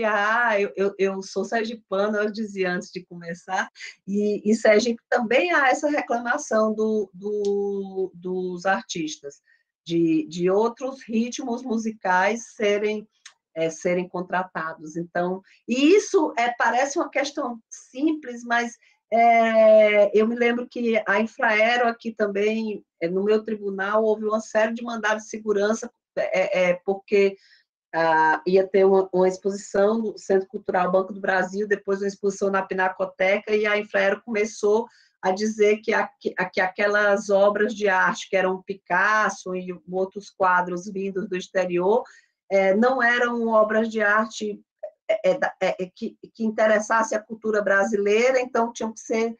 Eu sou sergipana, eu dizia antes de começar, e em Sergipe também há essa reclamação dos artistas, de outros ritmos musicais serem contratados. Então, e isso parece uma questão simples, mas eu me lembro que a Infraero aqui também, no meu tribunal, houve uma série de mandados de segurança, porque ia ter uma exposição no Centro Cultural Banco do Brasil, depois uma exposição na Pinacoteca, e a Infraero começou a dizer que aquelas obras de arte, que eram Picasso e outros quadros vindos do exterior, não eram obras de arte que interessasse a cultura brasileira, então tinha que se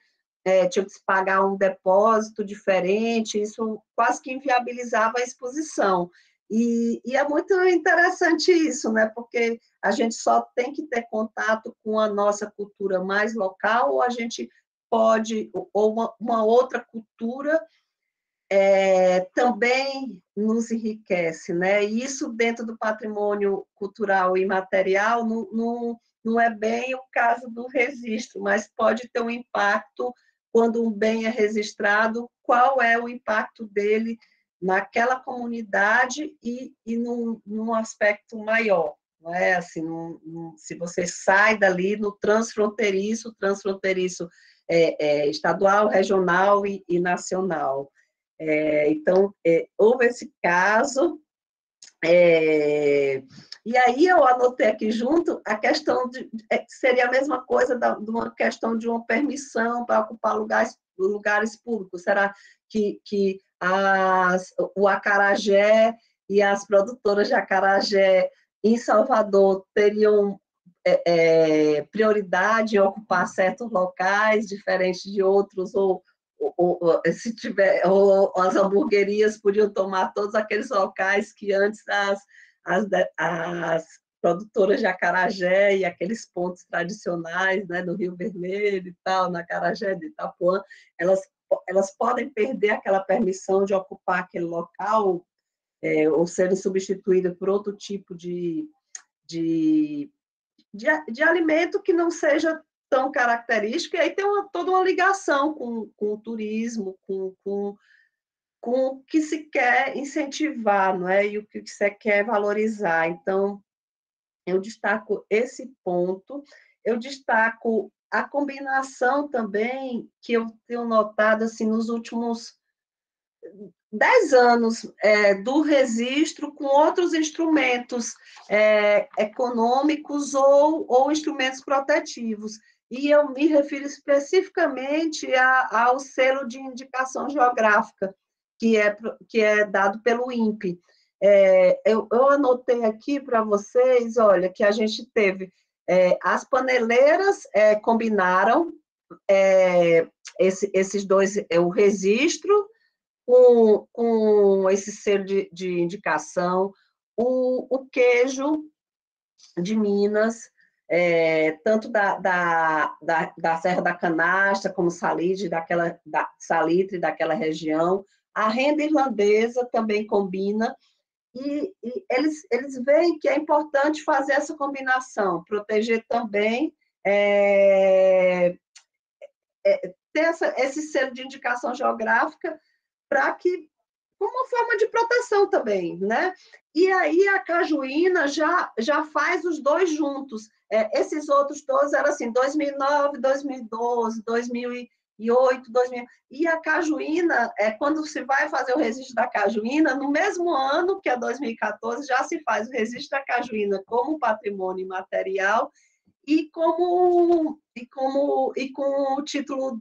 pagar um depósito diferente, isso quase que inviabilizava a exposição. E é muito interessante isso, né? Porque a gente só tem que ter contato com a nossa cultura mais local, ou a gente pode, ou uma outra cultura também nos enriquece, né? E isso dentro do patrimônio cultural e material não é bem o caso do registro, mas pode ter um impacto quando um bem é registrado, qual é o impacto dele naquela comunidade e num aspecto maior, não é? Assim, se você sai dali no transfronteiriço estadual, regional e nacional. Então, houve esse caso, e aí eu anotei aqui junto a questão seria a mesma coisa de uma questão de uma permissão para ocupar lugares públicos. Será que o acarajé e as produtoras de acarajé em Salvador teriam prioridade em ocupar certos locais, diferentes de outros, ou as hamburguerias podiam tomar todos aqueles locais que antes as produtoras de acarajé e aqueles pontos tradicionais, né, no Rio Vermelho e tal, na acarajé de Itapuã, elas podem perder aquela permissão de ocupar aquele local, ou serem substituídas por outro tipo de alimento que não seja tão característico, e aí tem toda uma ligação com o turismo, com o que se quer incentivar, não é? E o que se quer valorizar. Então, eu destaco esse ponto, eu destaco a combinação também, que eu tenho notado assim, nos últimos 10 anos, do registro com outros instrumentos econômicos ou instrumentos protetivos. E eu me refiro especificamente ao selo de indicação geográfica, que é dado pelo INPE. Eu anotei aqui para vocês, olha, que a gente teve as paneleiras combinaram esses dois, o registro com esse selo de indicação, o queijo de Minas, tanto da Serra da Canastra, como Salitre, Salitre daquela região, a renda irlandesa também combina, e eles veem que é importante fazer essa combinação, proteger também, ter esse selo de indicação geográfica, para que, como uma forma de proteção também, né? E aí a cajuína já faz os dois juntos. Esses outros todos eram assim, 2009, 2012, 2008, 2000. E a cajuína, quando se vai fazer o registro da cajuína, no mesmo ano, que é 2014, já se faz o registro da cajuína como patrimônio imaterial e com o título,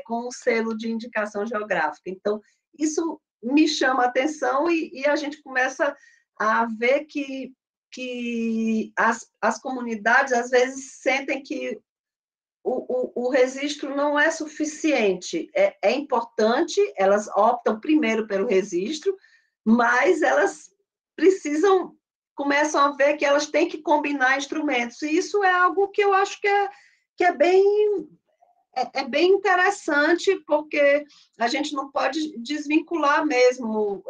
com o selo de indicação geográfica. Então, isso me chama a atenção e a gente começa a ver que as comunidades, às vezes, sentem que o registro não é suficiente. É importante, elas optam primeiro pelo registro, mas elas começam a ver que elas têm que combinar instrumentos. E isso é algo que eu acho que é bem interessante, porque a gente não pode desvincular mesmo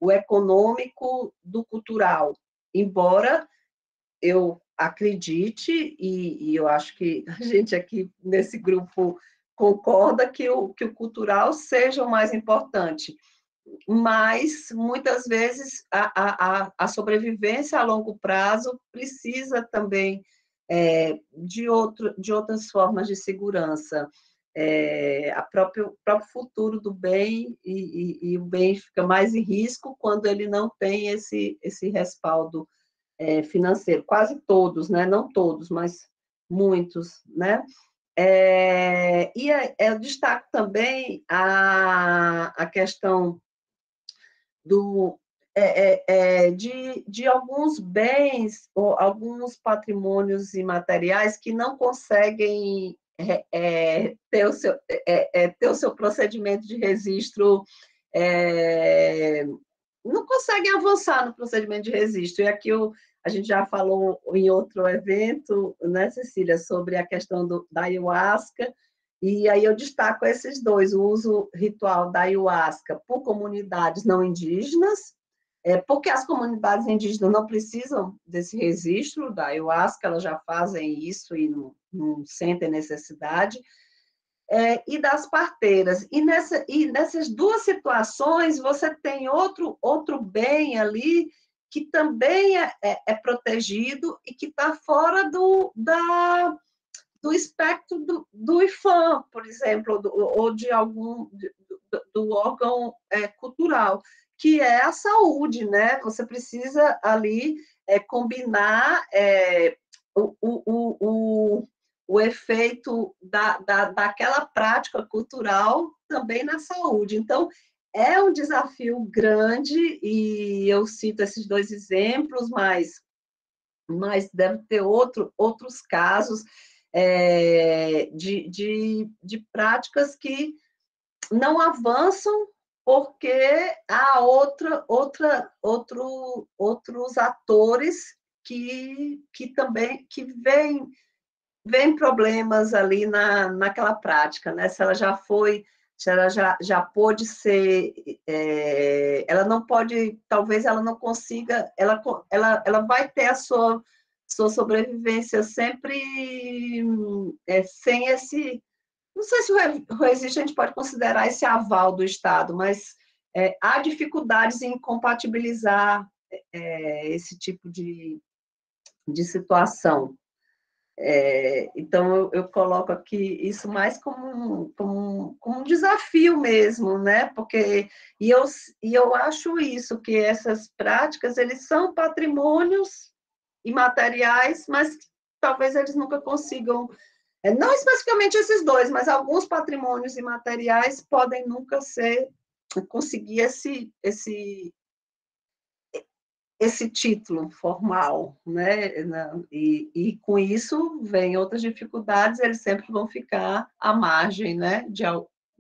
o econômico do cultural, embora eu acredite, e eu acho que a gente aqui nesse grupo concorda que o cultural seja o mais importante, mas muitas vezes a sobrevivência a longo prazo precisa também de outras formas de segurança. O próprio futuro do bem, e o bem fica mais em risco quando ele não tem esse respaldo financeiro. Quase todos, né? Não todos, mas muitos, né? Eu destaco também a questão de alguns bens ou alguns patrimônios imateriais que não conseguem ter o seu procedimento de registro, não conseguem avançar no procedimento de registro. E aqui a gente já falou em outro evento, né, Cecília, sobre a questão da ayahuasca, e aí eu destaco esses dois: o uso ritual da ayahuasca por comunidades não indígenas, porque as comunidades indígenas não precisam desse registro da ayahuasca, elas já fazem isso e não sentem necessidade, e das parteiras. E nessas duas situações, você tem outro bem ali que também é protegido e que está fora do espectro do IFAM, por exemplo, ou de algum do órgão cultural, que é a saúde, né? Você precisa ali combinar o efeito daquela prática cultural também na saúde. Então, é um desafio grande, e eu cito esses dois exemplos, mas deve ter outros casos de práticas que não avançam porque há outros atores que também veem problemas ali naquela prática, né? Se ela já pôde ser, ela não pode, talvez ela não consiga, ela vai ter a sua sobrevivência sempre sem esse, não sei se o registro a gente pode considerar esse aval do Estado, mas há dificuldades em compatibilizar esse tipo de situação. Então, eu coloco aqui isso mais como um desafio mesmo, né? Porque, eu acho isso, que essas práticas, eles são patrimônios imateriais, mas talvez eles nunca consigam, não especificamente esses dois, mas alguns patrimônios imateriais podem nunca conseguir esse título formal, né? E com isso vem outras dificuldades, eles sempre vão ficar à margem, né?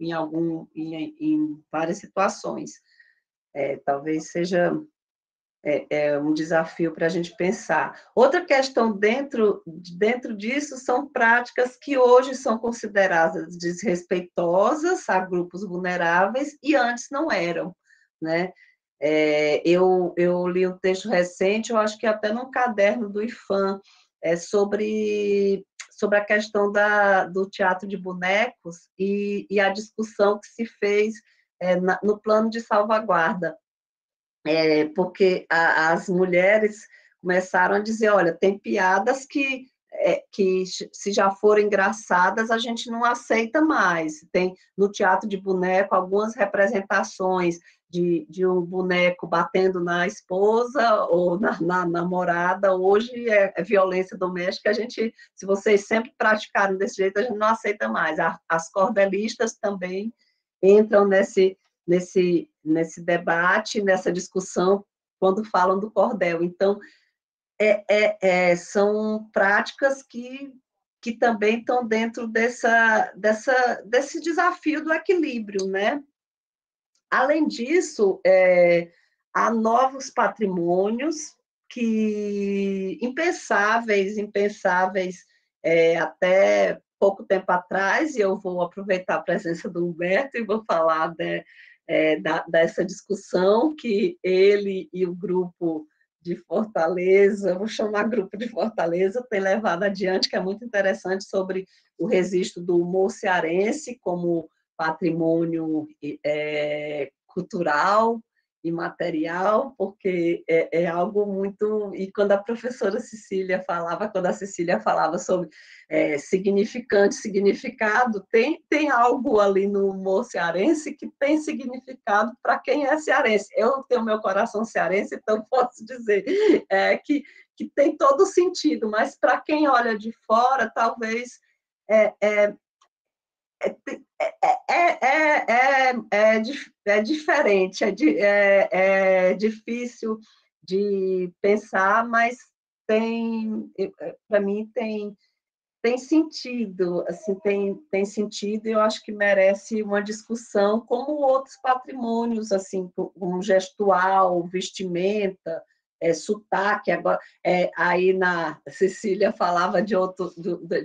Em várias situações. Talvez seja um desafio para a gente pensar. Outra questão dentro disso são práticas que hoje são consideradas desrespeitosas a grupos vulneráveis e antes não eram, né? Eu li um texto recente, eu acho que até num caderno do IFAM, sobre a questão do teatro de bonecos e a discussão que se fez no plano de salvaguarda. Porque as mulheres começaram a dizer, olha, tem piadas que se já forem engraçadas, a gente não aceita mais. Tem no teatro de boneco algumas representações de um boneco batendo na esposa ou na namorada. Hoje é violência doméstica, se vocês sempre praticaram desse jeito, a gente não aceita mais. As cordelistas também entram nesse debate, nessa discussão, quando falam do cordel. Então, são práticas que que também estão dentro desse desafio do equilíbrio, né? Além disso, há novos patrimônios que impensáveis até pouco tempo atrás, e eu vou aproveitar a presença do Humberto e vou falar dessa discussão que ele e o grupo de Fortaleza, vou chamar grupo de Fortaleza, tem levado adiante, que é muito interessante, sobre o registro do humor cearense como patrimônio cultural e material, porque é algo muito... E quando a Cecília falava sobre significante, significado, tem algo ali no humor cearense que tem significado para quem é cearense. Eu tenho meu coração cearense, então posso dizer que tem todo sentido, mas para quem olha de fora, talvez é diferente, é difícil de pensar, mas para mim tem sentido, assim, tem sentido, e eu acho que merece uma discussão, como outros patrimônios, assim, como gestual, vestimenta, sotaque. Agora, aí na Cecília falava de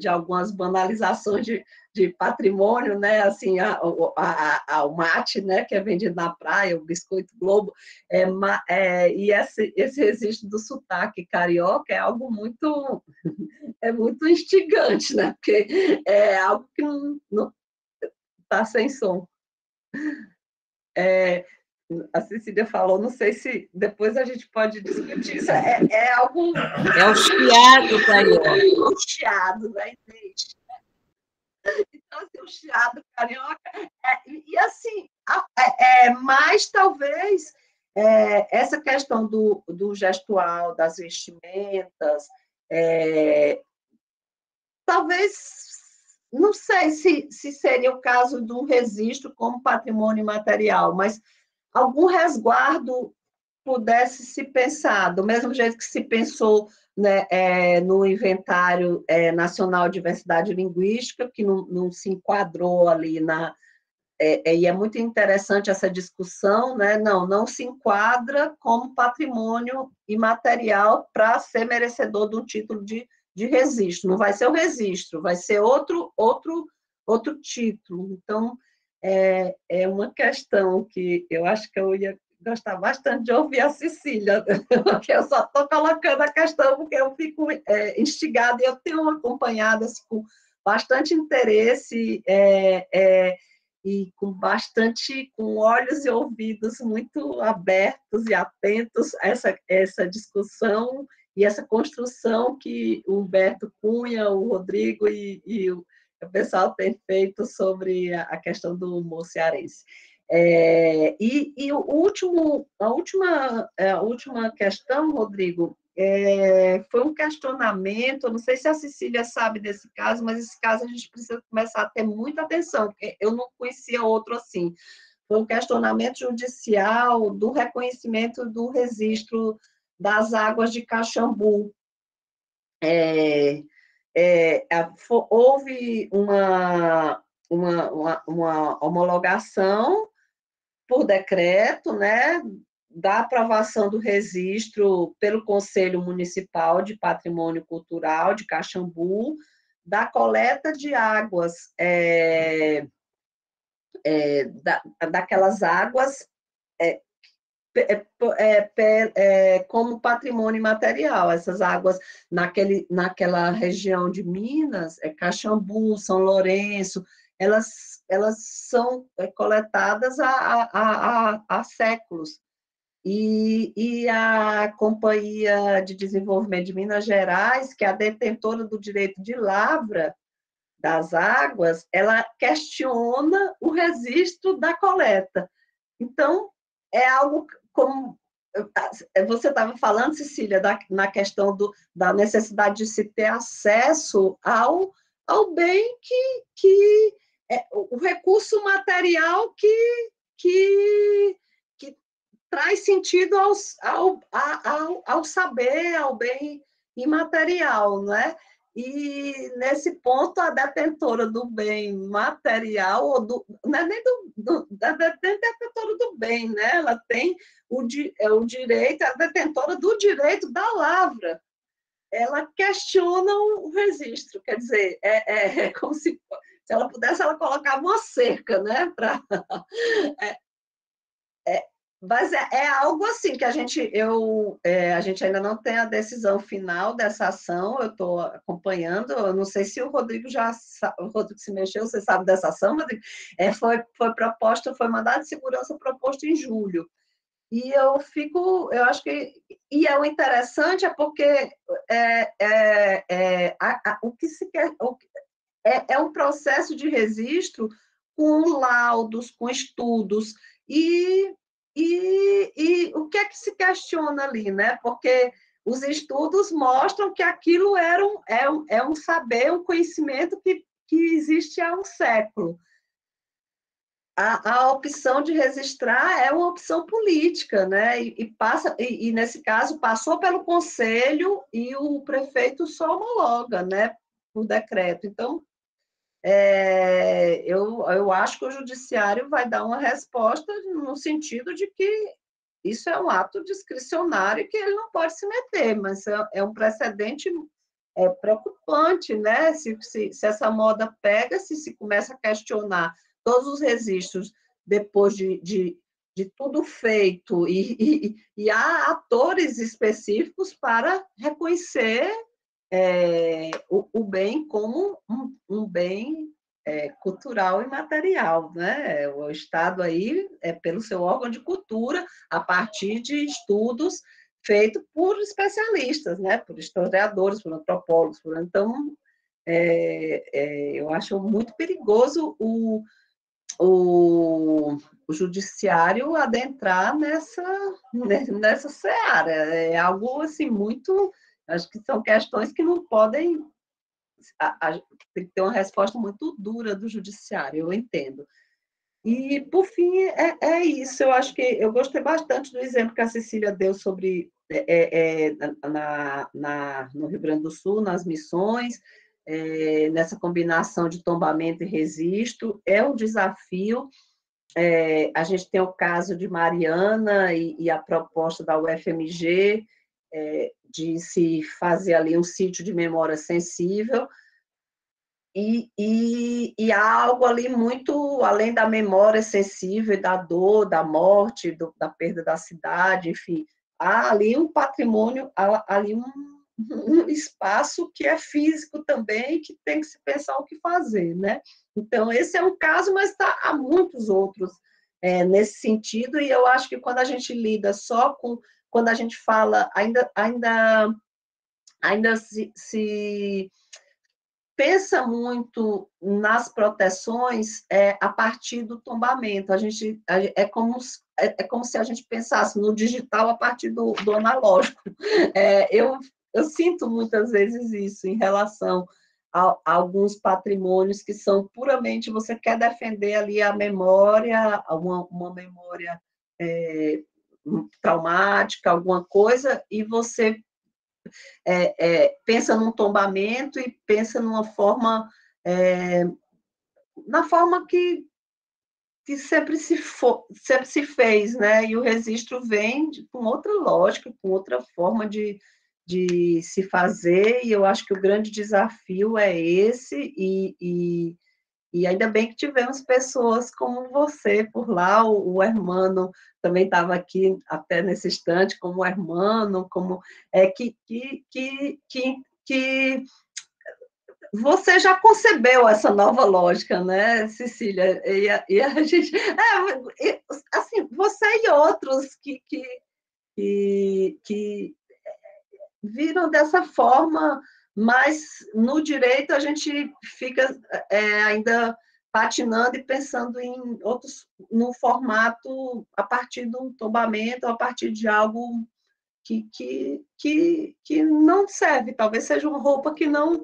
algumas banalizações de patrimônio, né? Assim, o mate, né? Que é vendido na praia, o biscoito Globo, e esse registro do sotaque carioca é algo muito instigante, né? Porque é algo que não está sem som. A Cecília falou, não sei se depois a gente pode discutir isso. É algo...
É o chiado carioca.
O chiado, né? Então, assim, o chiado carioca... E assim, mas talvez essa questão do gestual, das vestimentas, talvez, não sei se seria o caso de um registro como patrimônio material, mas algum resguardo pudesse se pensar, do mesmo jeito que se pensou, né, no Inventário Nacional de Diversidade Linguística, que não se enquadrou ali e é muito interessante essa discussão, né? Não se enquadra como patrimônio imaterial para ser merecedor de um título de registro. Não vai ser o registro, vai ser outro título. Então, é uma questão que eu acho que eu ia gostar bastante de ouvir a Cecília, porque eu só estou colocando a questão porque eu fico instigada, e eu tenho acompanhado assim, com bastante interesse e com olhos e ouvidos muito abertos e atentos a essa discussão e essa construção que o Humberto Cunha, o Rodrigo e o pessoal tem feito sobre a questão do humor cearense. E a última questão, Rodrigo, foi um questionamento, não sei se a Cecília sabe desse caso, mas esse caso a gente precisa começar a ter muita atenção, porque eu não conhecia outro assim. Foi um questionamento judicial do reconhecimento do registro das águas de Caxambu. Houve uma homologação por decreto, né, da aprovação do registro pelo Conselho Municipal de Patrimônio Cultural de Caxambu, da coleta de águas, daquelas águas como patrimônio imaterial. Essas águas naquela região de Minas, Caxambu, São Lourenço, elas são coletadas há séculos. E a Companhia de Desenvolvimento de Minas Gerais, que é a detentora do direito de lavra das águas, ela questiona o registro da coleta. Então, é algo como você estava falando, Cecília, na questão da necessidade de se ter acesso ao bem que o recurso material que traz sentido ao saber, ao bem imaterial, não é? E, nesse ponto, a detentora do bem material, não é nem da detentora do bem, né? Ela tem o direito, a detentora do direito da lavra. Ela questiona o registro, quer dizer, é como se ela pudesse, ela colocava uma cerca, né? Mas é algo assim que a gente ainda não tem a decisão final dessa ação, eu estou acompanhando, eu não sei se o Rodrigo o Rodrigo se mexeu, você sabe dessa ação, Rodrigo? Foi proposta, foi mandado de segurança proposto em julho. E eu acho que, e o interessante é porque o que se quer, é um processo de registro com laudos, com estudos, e o que é que se questiona ali, né? Porque os estudos mostram que aquilo é um saber, um conhecimento que existe há um século. A opção de registrar é uma opção política, né? E nesse caso passou pelo conselho e o prefeito só homologa, né? Por decreto. Então, eu acho que o judiciário vai dar uma resposta no sentido de que isso é um ato discricionário que ele não pode se meter, mas é um precedente preocupante, né? Se essa moda pega, se começa a questionar todos os registros depois de tudo feito, e há atores específicos para reconhecer o bem como um bem cultural e material, né? O Estado aí pelo seu órgão de cultura, a partir de estudos feitos por especialistas, né? Por historiadores, por antropólogos, então eu acho muito perigoso o judiciário adentrar nessa seara. É algo assim muito, acho que são questões que não podem, tem que ter uma resposta muito dura do judiciário, eu entendo. E, por fim, isso. Eu acho que eu gostei bastante do exemplo que a Cecília deu sobre no Rio Grande do Sul, nas missões, nessa combinação de tombamento e registro. É um desafio. A gente tem o caso de Mariana e a proposta da UFMG de se fazer ali um sítio de memória sensível, e há algo ali muito além da memória sensível, da dor, da morte, da perda da cidade, enfim, há ali um patrimônio, há ali um espaço que é físico também, que tem que se pensar o que fazer, né? Então, esse é um caso, mas há muitos outros nesse sentido, e eu acho que quando a gente lida só com, quando a gente fala, ainda se pensa muito nas proteções a partir do tombamento. É como se a gente pensasse no digital a partir do analógico. Eu sinto muitas vezes isso em relação a alguns patrimônios que são puramente, você quer defender ali a memória, uma memória traumática, alguma coisa, e você pensa num tombamento e pensa numa forma, na forma que sempre se fez, né? E o registro vem com outra lógica, com outra forma de se fazer, e eu acho que o grande desafio é esse, e ainda bem que tivemos pessoas como você por lá, o Hermano também estava aqui até nesse instante, como o Hermano, como que você já concebeu essa nova lógica, né, Cecília? E a gente, assim, você e outros que viram dessa forma, mas no direito a gente fica ainda patinando e pensando em outros, no formato a partir de um tombamento, a partir de algo que não serve, talvez seja uma roupa que não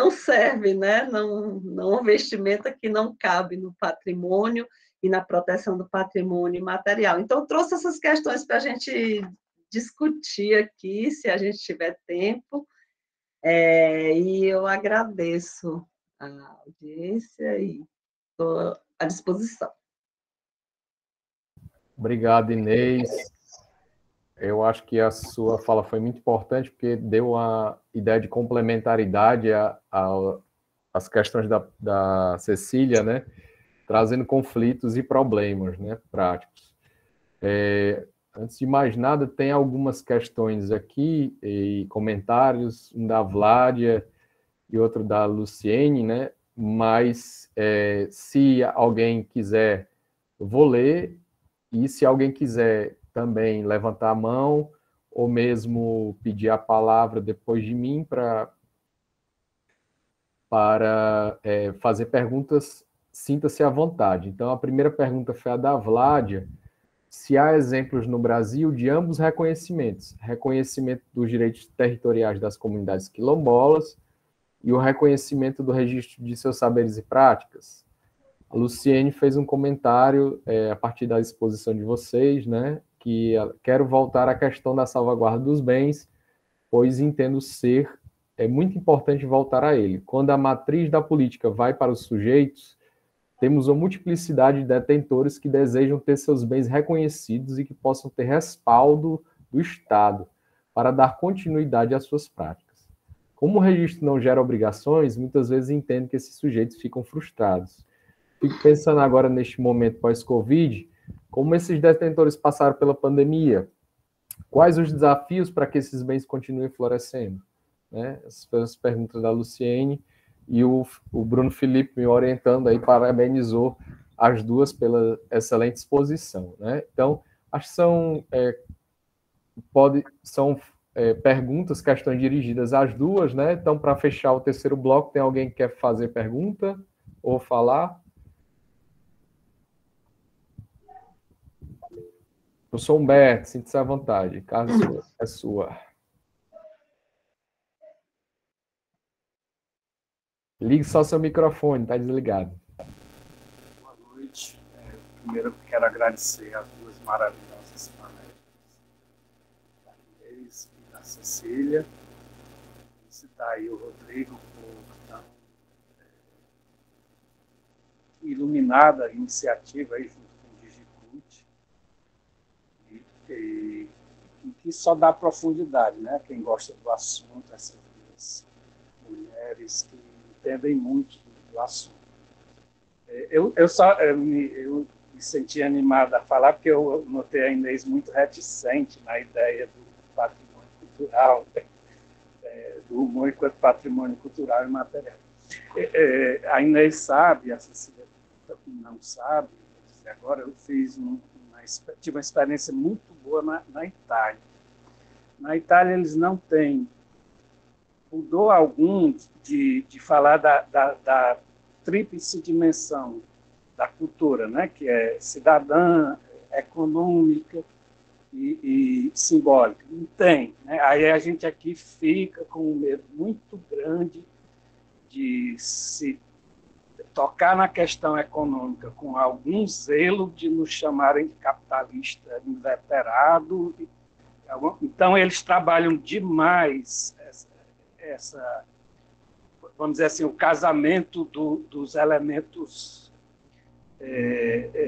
serve, né? Não uma vestimenta que não cabe no patrimônio e na proteção do patrimônio material. Então, trouxe essas questões para a gente discutir aqui, se a gente tiver tempo. E eu agradeço a audiência e estou à disposição.
Obrigado, Inês. Eu acho que a sua fala foi muito importante, porque deu uma ideia de complementaridade às questões da Cecília, né? Trazendo conflitos e problemas, né, práticos. Antes de mais nada, tem algumas questões aqui e comentários, um da Vládia e outro da Luciene, né? Mas se alguém quiser, eu vou ler, e se alguém quiser também levantar a mão ou mesmo pedir a palavra depois de mim para fazer perguntas, sinta-se à vontade. Então, a primeira pergunta foi a da Vládia, se há exemplos no Brasil de ambos reconhecimentos, reconhecimento dos direitos territoriais das comunidades quilombolas e o reconhecimento do registro de seus saberes e práticas. A Luciene fez um comentário a partir da exposição de vocês, né, que quero voltar à questão da salvaguarda dos bens, pois entendo ser muito importante voltar a ele. Quando a matriz da política vai para os sujeitos, temos uma multiplicidade de detentores que desejam ter seus bens reconhecidos e que possam ter respaldo do Estado para dar continuidade às suas práticas. Como o registro não gera obrigações, muitas vezes entendo que esses sujeitos ficam frustrados. Fico pensando agora, neste momento pós-Covid, como esses detentores passaram pela pandemia, quais os desafios para que esses bens continuem florescendo? Né? Essas foram as perguntas da Luciene, e o Bruno Felipe me orientando aí, parabenizou as duas pela excelente exposição. Né? Então, acho que são perguntas, questões dirigidas às duas, né? Então, para fechar o terceiro bloco, tem alguém que quer fazer pergunta ou falar? Professor Humberto, sinta-se à vontade. Caso é sua. Ligue só seu microfone, está desligado.
Boa noite. Primeiro, eu quero agradecer as duas maravilhosas palestras, da Inês e da Cecília. Citar aí o Rodrigo por tão iluminada iniciativa aí junto com o Digicult, e que só dá profundidade, né? Quem gosta do assunto, essas duas mulheres que entendem muito do assunto. Eu me senti animado a falar, porque eu notei a Inês muito reticente na ideia do patrimônio cultural, do humor enquanto patrimônio cultural e material. A Inês sabe, a Cecília não sabe, vou dizer agora, eu tive uma experiência muito boa na Itália. Na Itália, eles não têm pudor algum de falar da tríplice dimensão da cultura, né? Que é cidadã, econômica e simbólica. Não tem. Né? Aí a gente aqui fica com um medo muito grande de se tocar na questão econômica com algum zelo de nos chamarem de capitalista inveterado. Então, eles trabalham demais vamos dizer assim, o casamento dos elementos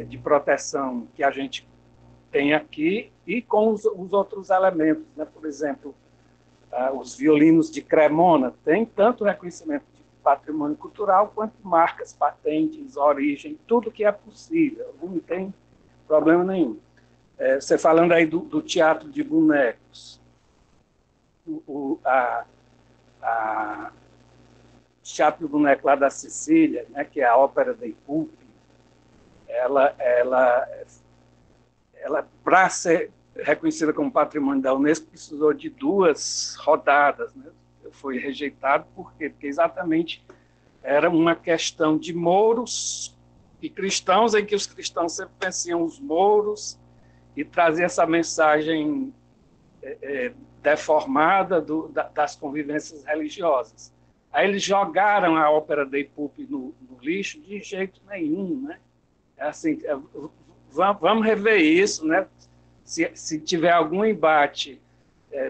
de proteção que a gente tem aqui e com os outros elementos. Né? Por exemplo, os violinos de Cremona têm tanto reconhecimento de patrimônio cultural quanto marcas, patentes, origem, tudo que é possível. Não tem problema nenhum. Você falando aí do teatro de bonecos, a Teatro do Boneco lá da Sicília, né, que é a ópera dei Pupi, ela para ser reconhecida como patrimônio da Unesco, precisou de 2 rodadas. Né? Foi rejeitado por quê? Porque exatamente era uma questão de mouros e cristãos, em que os cristãos sempre venciam os mouros e traziam essa mensagem deformada das convivências religiosas. Aí eles jogaram a ópera dei Pupi no lixo de jeito nenhum. Né? Assim, vamos rever isso. Né? Se tiver algum embate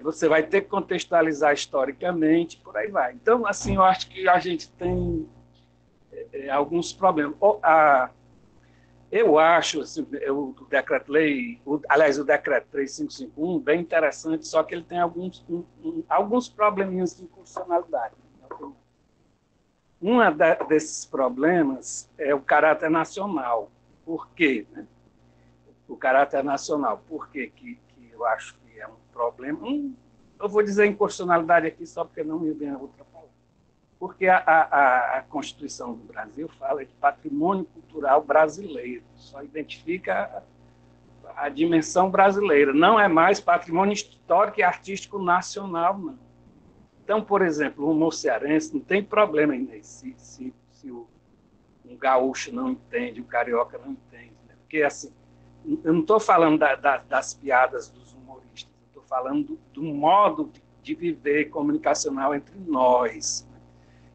você vai ter que contextualizar historicamente, por aí vai. Então, assim, eu acho que a gente tem alguns problemas. Eu acho assim, o decreto-lei, aliás, o decreto 3551, bem interessante, só que ele tem alguns probleminhas de inconstitucionalidade. Desses problemas é o caráter nacional. Por quê? Né? O caráter nacional. Por quê que eu acho que é um problema? Eu vou dizer inconstitucionalidade aqui só porque não me vem a outra palavra. Porque a Constituição do Brasil fala de patrimônio cultural brasileiro, só identifica a dimensão brasileira, não é mais patrimônio histórico e artístico nacional, não. Então, por exemplo, o humor cearense não tem problema se um gaúcho não entende, o carioca não entende. Né? Porque, assim, eu não estou falando das piadas dos humoristas, eu estou falando do modo de viver comunicacional entre nós. Né?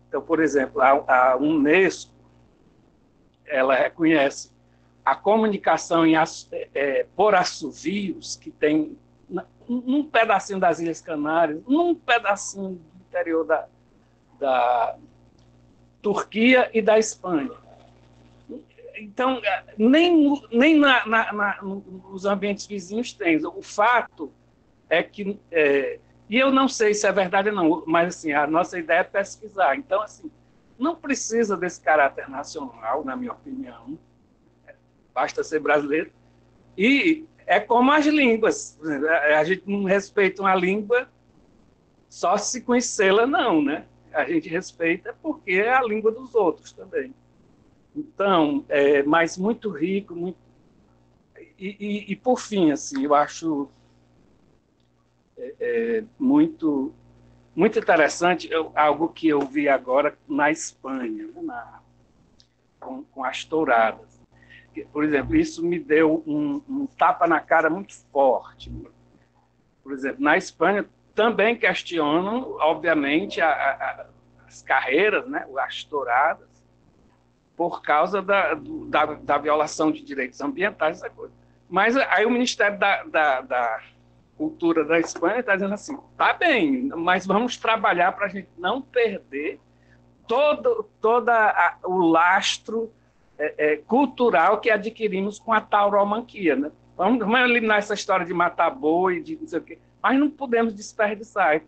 Então, por exemplo, a Unesco, ela reconhece a comunicação por assovios, que tem num pedacinho das Ilhas Canárias, num pedacinho do interior da Turquia e da Espanha. Então, nem nos ambientes vizinhos tem. O fato é que... e eu não sei se é verdade ou não, mas assim, a nossa ideia é pesquisar. Então, assim, não precisa desse caráter nacional, na minha opinião. Basta ser brasileiro. E é como as línguas. A gente não respeita uma língua só se conhecê-la, não, né? A gente respeita porque é a língua dos outros também. Então, mas muito rico, muito... E por fim, assim, eu acho muito interessante algo que eu vi agora na Espanha, com as touradas. Por exemplo, isso me deu um tapa na cara muito forte. Por exemplo, na Espanha também questionam, obviamente, as carreiras, né, as touradas, por causa da violação de direitos ambientais, essa coisa. Mas aí o Ministério da Cultura da Espanha está dizendo assim, tá bem, mas vamos trabalhar para a gente não perder todo o lastro cultural que adquirimos com a tauromaquia, né? Vamos eliminar essa história de matar boi, de não sei o quê, mas não podemos desperdiçar.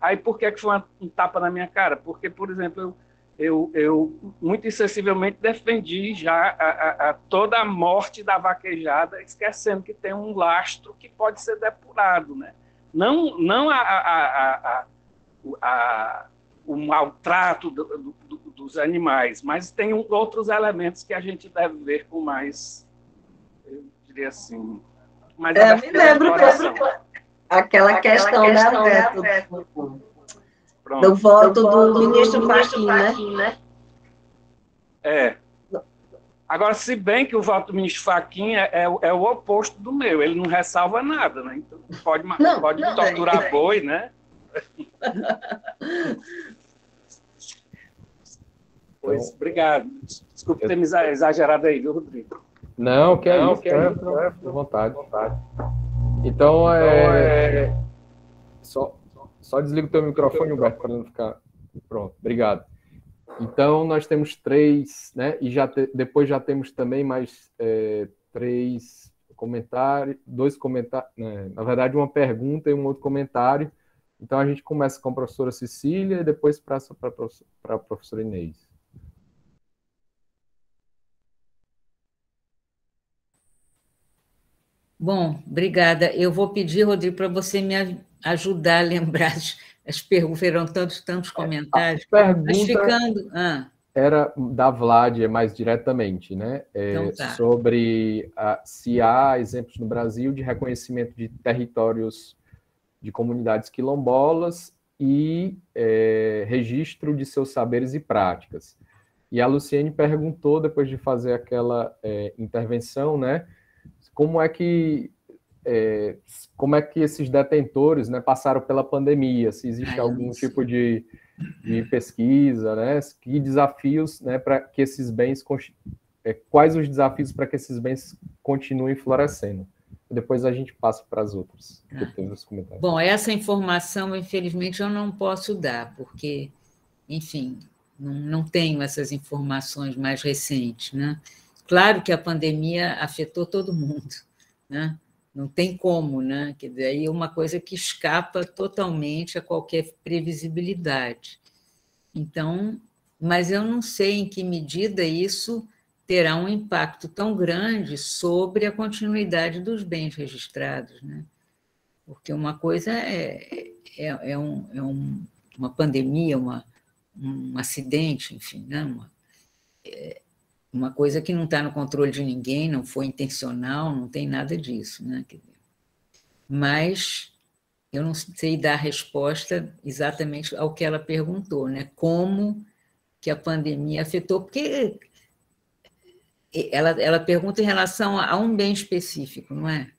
Aí por que foi um tapa na minha cara? Porque, por exemplo, eu muito insensivelmente defendi já toda a morte da vaquejada, esquecendo que tem um lastro que pode ser depurado, né? Não o maltrato dos animais, mas tem outros elementos que a gente deve ver com mais, eu diria assim, mais
eu me lembro aquela questão do voto do ministro Fachin, né?
Agora, se bem que o voto do ministro Fachin é o oposto do meu, ele não ressalva nada, né? Então, pode torturar boi, né? Pois, obrigado. Desculpe ter me exagerado aí, viu, Rodrigo?
Não, que é isso, à vontade. Então, só desliga o teu microfone, Humberto, para não ficar... Pronto, obrigado. Então, nós temos 3, né? E depois já temos também mais 3 comentários, 2 comentários, né? Na verdade, uma pergunta e um outro comentário. Então, a gente começa com a professora Cecília e depois passa para a professora Inês.
Bom, obrigada. Eu vou pedir, Rodrigo, para você me ajudar a lembrar as perguntas, foram tantos comentários.
A pergunta era da Vládia mais diretamente, né?
Então, tá.
Sobre se há exemplos no Brasil de reconhecimento de territórios de comunidades quilombolas e registro de seus saberes e práticas. E a Luciene perguntou, depois de fazer aquela intervenção, né? Como é que esses detentores, né, passaram pela pandemia? Se existe algum tipo de pesquisa, né? Que desafios, né, para que esses bens... quais os desafios para que esses bens continuem florescendo? depois a gente passa para as outras, que tem nos comentários.
Bom, essa informação, infelizmente, eu não posso dar, porque, enfim, não tenho essas informações mais recentes, né? Claro que a pandemia afetou todo mundo, né? Não tem como, né? Quer dizer, aí é uma coisa que escapa totalmente a qualquer previsibilidade. Então, mas eu não sei em que medida isso terá um impacto tão grande sobre a continuidade dos bens registrados, né? Porque uma coisa uma pandemia, um acidente, enfim, né? Uma coisa que não está no controle de ninguém, não foi intencional, não tem nada disso, né? Mas eu não sei dar resposta exatamente ao que ela perguntou, né? Como que a pandemia afetou, porque ela pergunta em relação a um bem específico, não é?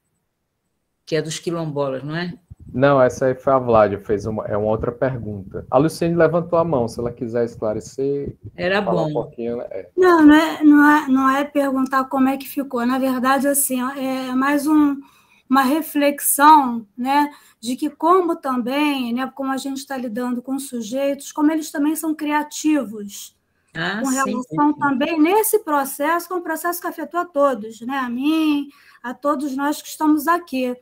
Que é dos quilombolas, não é?
Não, essa aí foi a Vládia, fez uma outra pergunta. A Luciene levantou a mão, se ela quiser esclarecer,
era
falar
bom.
Um pouquinho, né?
Não é perguntar como é que ficou. Na verdade, assim, é mais uma reflexão, né, de que como também, né, como a gente está lidando com sujeitos, como eles também são criativos, com relação também nesse processo, que é um processo que afetou a todos, né, a mim, a todos nós que estamos aqui.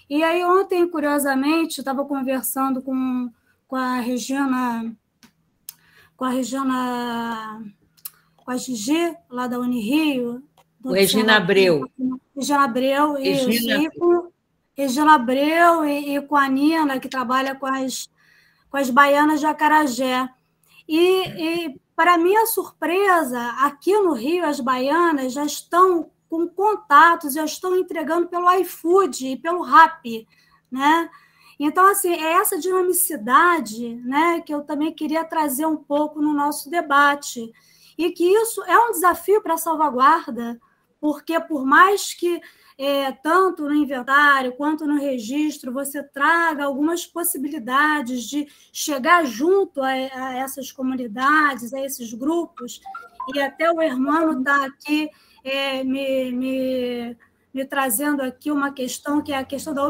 E aí, ontem, curiosamente, estava conversando com a Regina, com a Gigi, lá da Unirio.
Regina Abreu.
Regina Abreu, isso. E com Regina Abreu e com a Nina, que trabalha com as baianas de Acarajé. E para minha surpresa, aqui no Rio, as baianas já estão com contatos, já estão entregando pelo iFood e pelo Rappi, né? Então, assim, é essa dinamicidade, né, que eu também queria trazer um pouco no nosso debate, e que isso é um desafio para a salvaguarda, porque por mais que tanto no inventário quanto no registro você traga algumas possibilidades de chegar junto a essas comunidades, a esses grupos, e até o Hermano está aqui me trazendo aqui uma questão, que é a questão da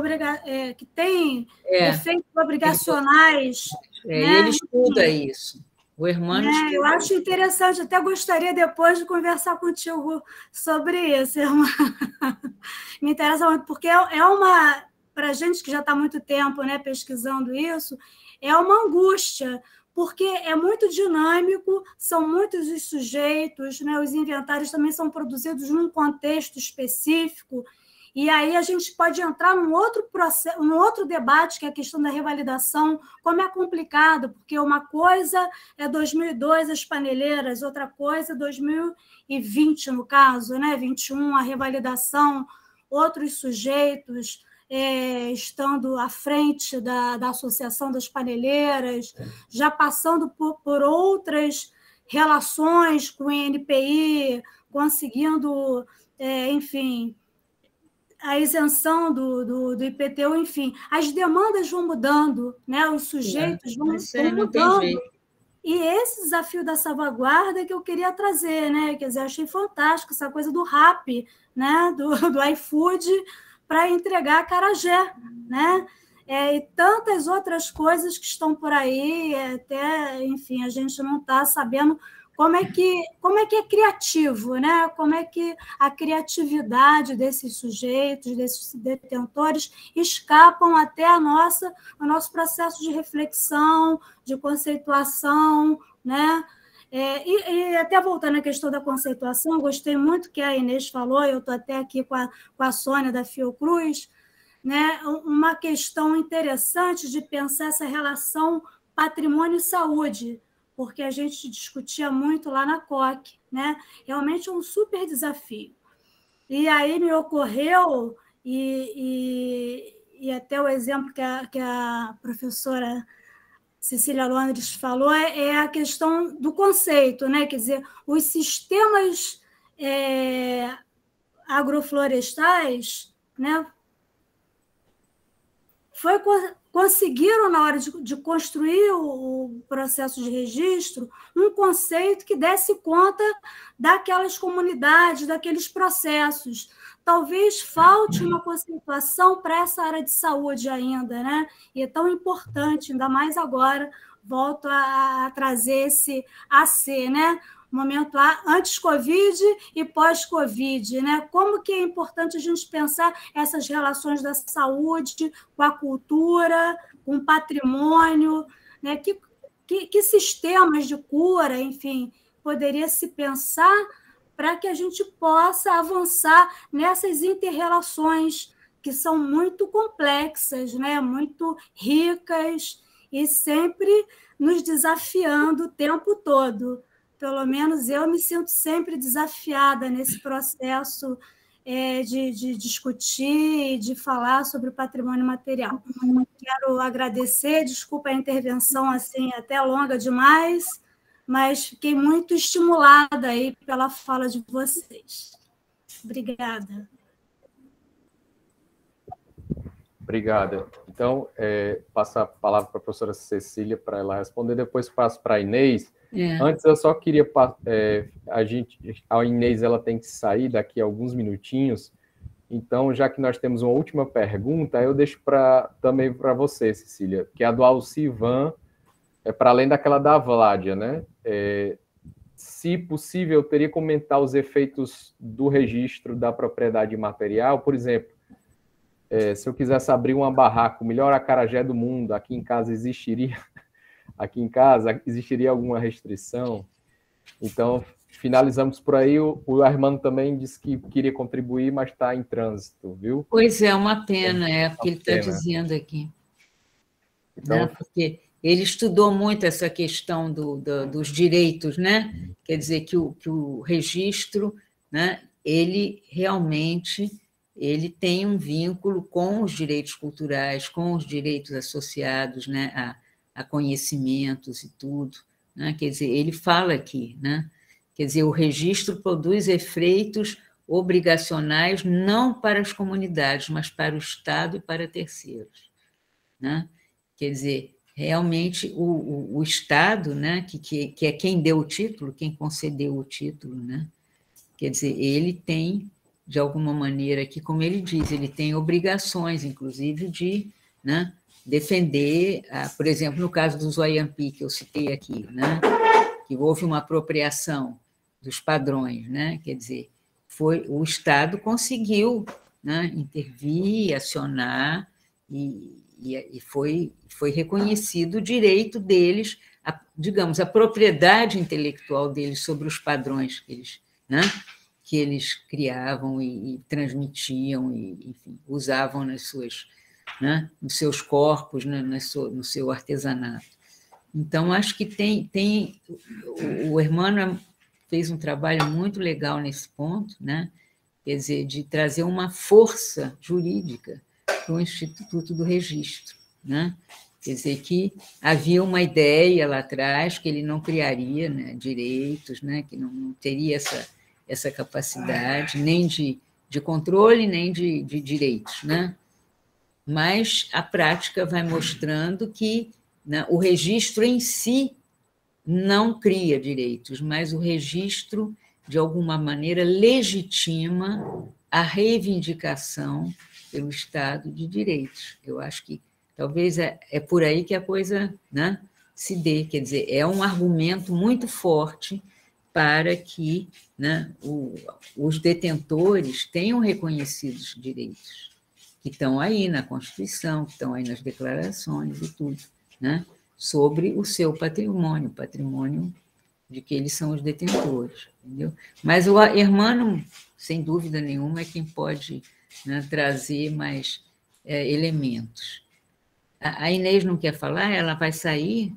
que tem efeitos obrigacionais.
Né? E ele estuda isso. O Hermano estuda.
Eu acho interessante, até gostaria depois de conversar contigo sobre isso, Hermano. Me interessa muito, porque para a gente que já está há muito tempo, né, pesquisando isso, é uma angústia, porque é muito dinâmico, são muitos os sujeitos, né? Os inventários também são produzidos num contexto específico, e aí a gente pode entrar num outro debate, que é a questão da revalidação, como é complicado, porque uma coisa é 2002, as paneleiras, outra coisa é 2020, no caso, né? 21, a revalidação, outros sujeitos estando à frente da Associação das Paneleiras, já passando por outras relações com o INPI, conseguindo, enfim, a isenção do IPTU, enfim, as demandas vão mudando, né? Os sujeitos vão mudando. E esse desafio da salvaguarda que eu queria trazer, né? Quer dizer, achei fantástico essa coisa do Rappi, né? do iFood, para entregar acarajé, né? E tantas outras coisas que estão por aí, até, enfim, a gente não está sabendo como é que é criativo, né? Como é que a criatividade desses sujeitos, desses detentores, escapam até o nosso processo de reflexão, de conceituação, né? E até voltando à questão da conceituação, gostei muito que a Inês falou, eu estou até aqui com a Sônia da Fiocruz, né? Uma questão interessante de pensar essa relação patrimônio e saúde, porque a gente discutia muito lá na COC, né? Realmente é um super desafio. E aí me ocorreu, e até o exemplo que a professora Cecília Londres falou, é a questão do conceito, né? Quer dizer, os sistemas agroflorestais, né? conseguiram, na hora de construir o processo de registro, um conceito que desse conta daquelas comunidades, daqueles processos. Talvez falte uma conceituação para essa área de saúde ainda, né? E é tão importante, ainda mais agora, volto a trazer esse AC, né? Momento lá, antes Covid e pós-Covid, né? Como que é importante a gente pensar essas relações da saúde com a cultura, com o patrimônio, né? Que sistemas de cura, enfim, poderia se pensar para que a gente possa avançar nessas inter-relações que são muito complexas, né? Muito ricas e sempre nos desafiando o tempo todo. Pelo menos eu me sinto sempre desafiada nesse processo de discutir e de falar sobre o patrimônio material. Quero agradecer, desculpa a intervenção assim até longa demais, mas fiquei muito estimulada aí pela fala de vocês. Obrigada.
Obrigada. Então, passo a palavra para a professora Cecília para ela responder, depois passo para a Inês. Antes, eu só queria... a Inês ela tem que sair daqui a alguns minutinhos, então, já que nós temos uma última pergunta, eu deixo também para você, Cecília, que é a do Alcivan, para além daquela da Vládia, né? Se possível, eu teria que comentar os efeitos do registro da propriedade material, por exemplo, se eu quisesse abrir uma barraca, o melhor acarajé do mundo, aqui em casa existiria alguma restrição? Então, finalizamos por aí. O Armando também disse que queria contribuir, mas está em trânsito, viu?
Pois é, uma pena, o que ele está dizendo aqui. Então, né? Porque ele estudou muito essa questão dos direitos, né? Quer dizer, que o registro, né, ele realmente... ele tem um vínculo com os direitos culturais, com os direitos associados, né, a conhecimentos e tudo, né? Quer dizer, ele fala aqui, né? Quer dizer, o registro produz efeitos obrigacionais não para as comunidades, mas para o Estado e para terceiros, né? Quer dizer, realmente o Estado, né, que é quem deu o título, quem concedeu o título, né? Quer dizer, ele tem, de alguma maneira, que, como ele diz, ele tem obrigações, inclusive, de, né, defender, por exemplo, no caso do Zoiampi, que eu citei aqui, né, que houve uma apropriação dos padrões, né, quer dizer, o Estado conseguiu, né, intervir, acionar, e foi reconhecido o direito deles, digamos, a propriedade intelectual deles sobre os padrões que eles criavam e transmitiam, e, enfim, usavam nos seus corpos, né, no seu artesanato. Então, acho que o Hermano fez um trabalho muito legal nesse ponto, né? Quer dizer, de trazer uma força jurídica para o Instituto do Registro, né? Quer dizer, que havia uma ideia lá atrás que ele não criaria, né, direitos, né, que não teria essa capacidade, nem de controle, nem de direitos, né? Mas a prática vai mostrando que, né, o registro em si não cria direitos, mas o registro, de alguma maneira, legitima a reivindicação pelo Estado de direitos. Eu acho que talvez é por aí que a coisa, né, se dê, quer dizer, é um argumento muito forte para que, né, os detentores tenham reconhecidos direitos, que estão aí na Constituição, que estão aí nas declarações e tudo, né, sobre o seu patrimônio, de que eles são os detentores, entendeu? Mas o Hermano, sem dúvida nenhuma, é quem pode, né, trazer mais elementos. A Inês não quer falar? Ela vai sair?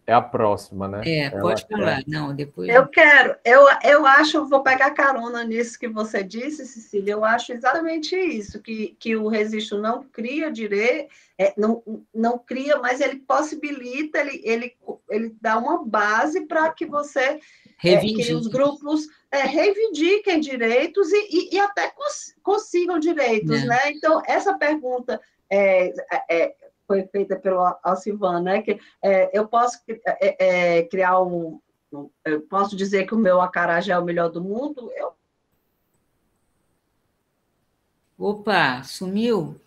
É a próxima, né?
Pode falar. Não, depois...
Eu quero. Eu acho, vou pegar carona nisso que você disse, Cecília, eu acho exatamente isso, que o registro não cria direito, não cria, mas ele possibilita, ele dá uma base para que você, que os grupos reivindiquem direitos e até consigam direitos, né? Então, essa pergunta foi feita pelo Alcivan, né? Que eu posso criar eu posso dizer que o meu acarajé é o melhor do mundo?
Opa, sumiu?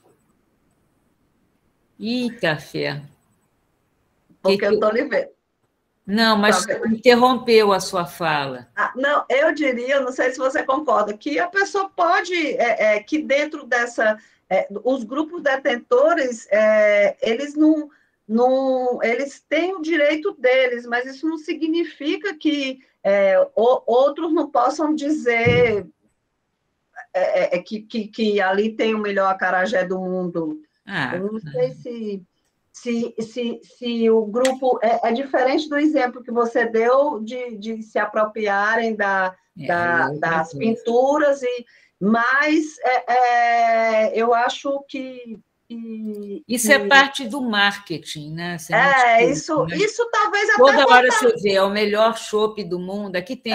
Eita, fé.
Porque eu estou lhe vendo.
Não, mas interrompeu a sua fala.
Não, eu diria, não sei se você concorda, que a pessoa pode, que dentro dessa, os grupos detentores, eles eles têm o direito deles, mas isso não significa que outros não possam dizer que ali tem o melhor acarajé do mundo. Eu não sei se o grupo é diferente do exemplo que você deu de se apropriarem das pinturas, mas eu acho que
isso é parte do marketing, né?
Isso talvez até...
Toda hora você vê, é o melhor chopp do mundo. Aqui tem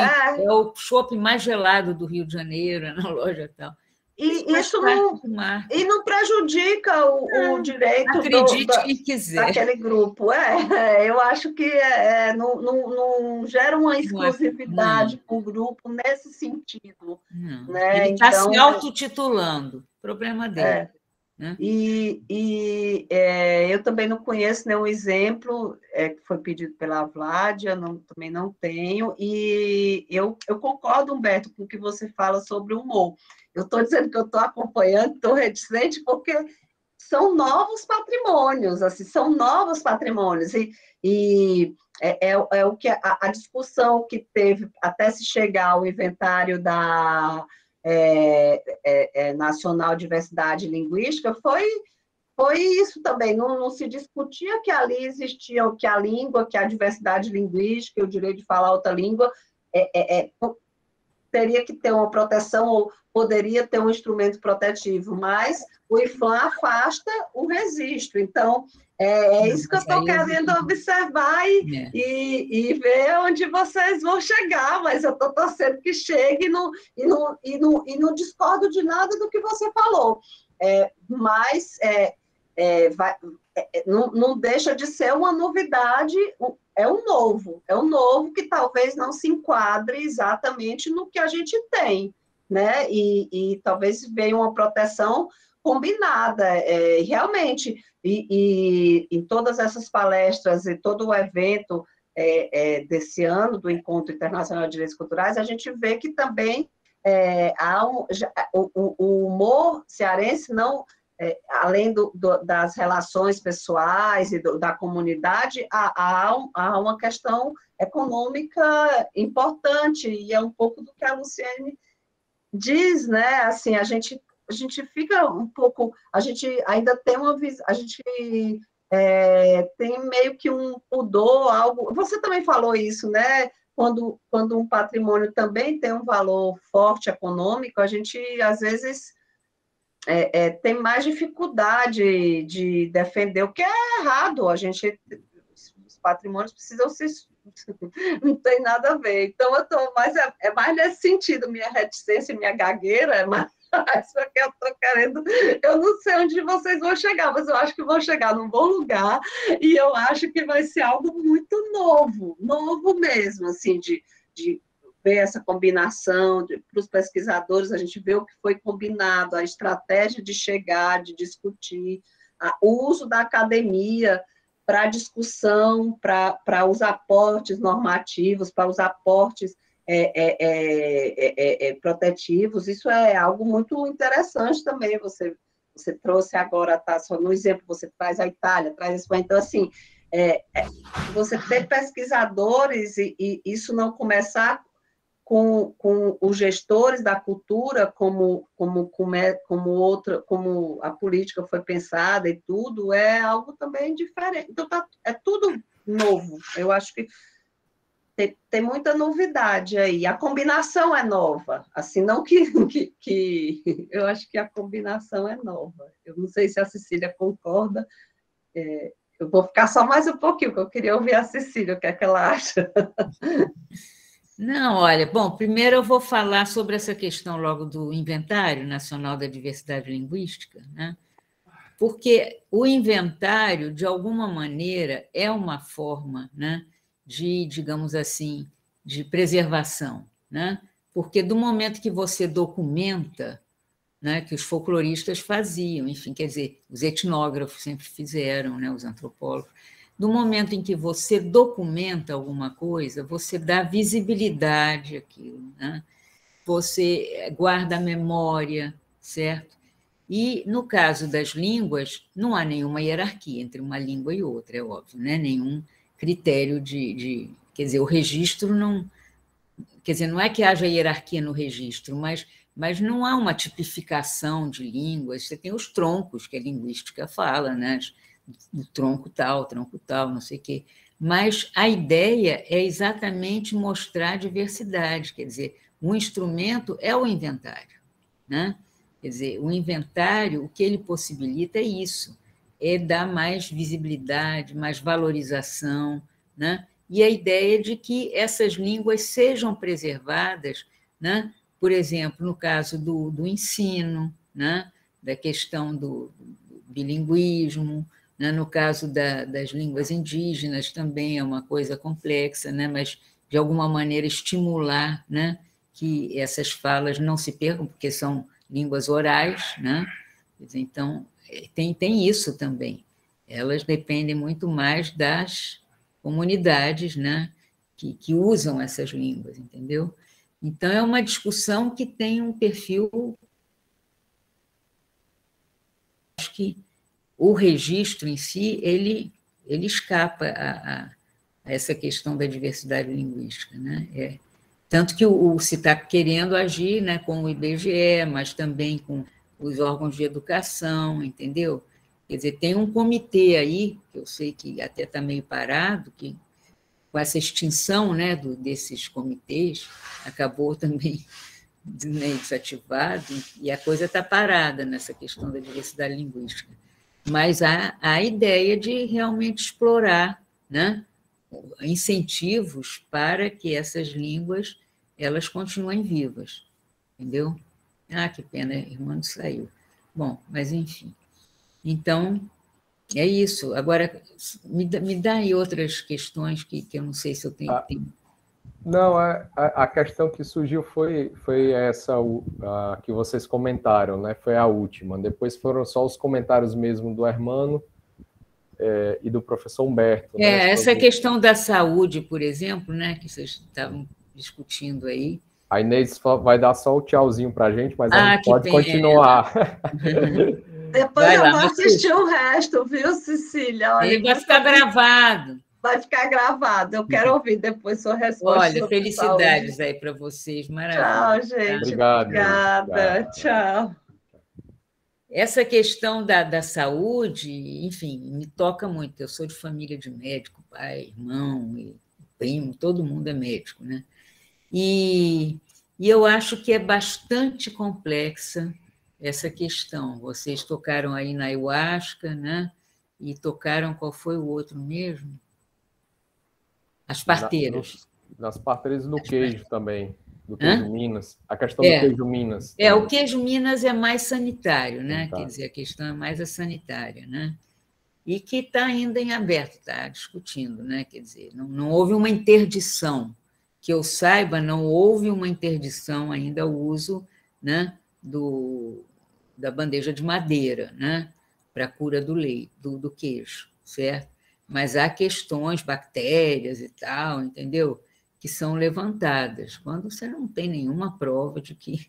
o chopp mais gelado do Rio de Janeiro, na loja e tal.
E não prejudica o direito
quem quiser.
daquele grupo. Eu acho que não gera uma exclusividade para o grupo nesse sentido. Né?
Ele está se autotitulando, problema dele. Né?
Eu também não conheço nenhum exemplo que foi pedido pela Vládia, também não tenho, e eu concordo, Humberto, com o que você fala sobre o humor. Eu estou dizendo que eu estou acompanhando, estou reticente, porque são novos patrimônios, assim, são novos patrimônios, e o que a discussão que teve até se chegar ao inventário da Nacional Diversidade Linguística foi isso também, não se discutia que ali existia, que a língua, que a diversidade linguística, o direito de falar outra língua, teria que ter uma proteção, ou poderia ter um instrumento protetivo, mas o IFAM afasta o registro. Então, isso que eu estou querendo observar e ver onde vocês vão chegar, mas eu estou torcendo que chegue e não discordo de nada do que você falou. Mas não deixa de ser uma novidade, é um novo que talvez não se enquadre exatamente no que a gente tem, né? E talvez venha uma proteção combinada, realmente, e em todas essas palestras e todo o evento desse ano, do Encontro Internacional de Direitos Culturais, a gente vê que também o humor cearense não... além das relações pessoais e da comunidade, há uma questão econômica importante, e é um pouco do que a Luciene diz, né? Assim, a gente fica um pouco... A gente ainda tem uma visão... A gente tem meio que um pudor, algo... Você também falou isso, né? Quando um patrimônio também tem um valor forte econômico, a gente, às vezes... tem mais dificuldade de defender, o que é errado. Os patrimônios precisam ser... Não tem nada a ver. Então, é mais nesse sentido, minha reticência, minha gagueira, é mais porque eu estou querendo... Eu não sei onde vocês vão chegar, mas eu acho que vão chegar num bom lugar, e eu acho que vai ser algo muito novo mesmo, assim, de ver essa combinação, para os pesquisadores, a gente vê o que foi combinado, a estratégia de chegar, de discutir, o uso da academia para discussão, para os aportes normativos, para os aportes protetivos. Isso é algo muito interessante também. Você trouxe agora, tá, só no exemplo, você traz a Itália, traz a Espanha. Então, assim, você ter pesquisadores e isso não começar com os gestores da cultura, como a política foi pensada e tudo, é algo também diferente. Então, é tudo novo. Eu acho que tem muita novidade aí. A combinação é nova. Assim, não que eu acho que a combinação é nova. Eu não sei se a Cecília concorda. Eu vou ficar só mais um pouquinho, porque eu queria ouvir a Cecília, o que é que ela acha.
Não, olha, bom, primeiro eu vou falar sobre essa questão logo do Inventário Nacional da Diversidade Linguística, né? Porque o inventário, de alguma maneira, é uma forma, né, de, digamos assim, de preservação, né? Porque do momento que você documenta, né, que os folcloristas faziam, enfim, quer dizer, os etnógrafos sempre fizeram, né, os antropólogos, do momento em que você documenta alguma coisa, você dá visibilidade àquilo, né? Você guarda a memória, certo? E, no caso das línguas, não há nenhuma hierarquia entre uma língua e outra, é óbvio, né? Nenhum critério quer dizer, o registro não... Quer dizer, não é que haja hierarquia no registro, mas não há uma tipificação de línguas. Você tem os troncos, que a linguística fala, né? Do tronco tal, não sei o quê. Mas a ideia é exatamente mostrar a diversidade, quer dizer, o instrumento é o inventário, né? Quer dizer, o inventário, o que ele possibilita é isso, é dar mais visibilidade, mais valorização, né? E a ideia de que essas línguas sejam preservadas, né? Por exemplo, no caso do ensino, né? Da questão do bilinguismo, né? No caso das línguas indígenas também é uma coisa complexa, né? Mas, de alguma maneira, estimular, né? Que essas falas não se percam, porque são línguas orais, né? Então, tem isso também. Elas dependem muito mais das comunidades, né? Que usam essas línguas, entendeu? Então, é uma discussão que tem um perfil... Acho que o registro em si, ele escapa a essa questão da diversidade linguística, né? Tanto que se está querendo agir, né, com o IBGE, mas também com os órgãos de educação, entendeu? Quer dizer, tem um comitê aí, que eu sei que até está meio parado, que com essa extinção, né, desses comitês, acabou também desativado, e a coisa está parada nessa questão da diversidade linguística. Mas há a ideia de realmente explorar, né, incentivos para que essas línguas elas continuem vivas, entendeu? Ah, que pena, a irmã não saiu. Bom, mas enfim. Então, é isso. Agora, me dá aí outras questões que eu não sei se eu tenho...
Não, a questão que surgiu foi essa que vocês comentaram, né? Foi a última. Depois foram só os comentários mesmo do Hermano e do professor Humberto. Né?
Essa questão da saúde, por exemplo, né? Que vocês estavam discutindo aí.
A Inês vai dar só o tchauzinho para a gente, mas a gente pode continuar.
Depois eu vou assistir o resto, viu, Cecília?
Olha, vai ficar gravado.
Vai ficar gravado. Eu quero ouvir depois sua resposta.
Olha, felicidades aí para vocês. Maravilha.
Tchau, gente.
Obrigado.
Obrigada. Tchau.
Essa questão da saúde, enfim, me toca muito. Eu sou de família de médico, pai, irmão, e primo, todo mundo é médico, né? E eu acho que é bastante complexa essa questão. Vocês tocaram aí na ayahuasca, né? E tocaram, qual foi o outro mesmo? As parteiras.
Nas parteiras do queijo também, do queijo Minas. A questão do queijo Minas.
O queijo Minas é mais sanitário, né? Quer dizer, a questão é mais a sanitária, né? E que está ainda em aberto, está discutindo, né? Quer dizer, não houve uma interdição. Que eu saiba, não houve uma interdição ainda ao uso, né, da bandeja de madeira, né, para a cura do leite, do queijo, certo? Mas há questões, bactérias e tal, entendeu? Que são levantadas, quando você não tem nenhuma prova de que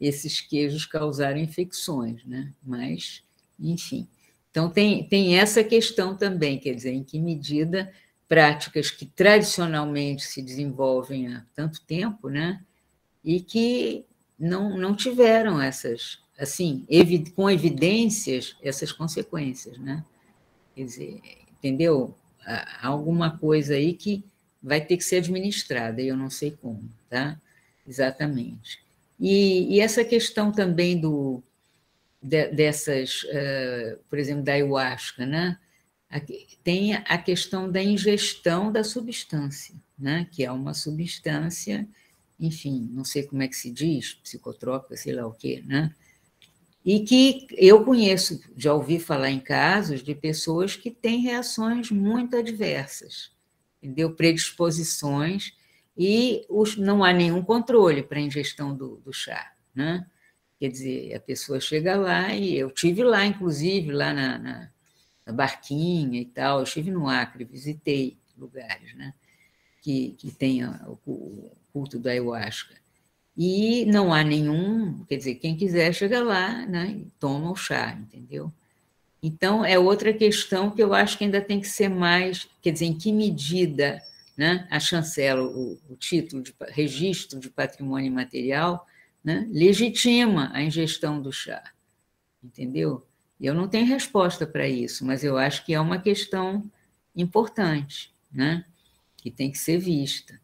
esses queijos causaram infecções, né? Mas, enfim. Então, tem essa questão também, quer dizer, em que medida práticas que tradicionalmente se desenvolvem há tanto tempo, né? E que não tiveram essas, assim, com evidências, essas consequências, né? Quer dizer, entendeu? Há alguma coisa aí que vai ter que ser administrada, e eu não sei como, tá? Exatamente. E essa questão também dessas, por exemplo, da ayahuasca, né? Tem a questão da ingestão da substância, né? Que é uma substância, enfim, não sei como é que se diz, psicotrópica, sei lá o quê, né? E que eu conheço, já ouvi falar em casos de pessoas que têm reações muito adversas, entendeu? Predisposições, e não há nenhum controle para a ingestão do chá, né? Quer dizer, a pessoa chega lá, e eu tive lá, inclusive, lá na Barquinha e tal, eu estive no Acre, visitei lugares, né, que tem o culto da ayahuasca. E não há nenhum, quer dizer, quem quiser chega lá, né, e toma o chá, entendeu? Então, é outra questão que eu acho que ainda tem que ser mais, quer dizer, em que medida, né, a chancela, o título de registro de patrimônio imaterial, né, legitima a ingestão do chá, entendeu? Eu não tenho resposta para isso, mas eu acho que é uma questão importante, né, que tem que ser vista.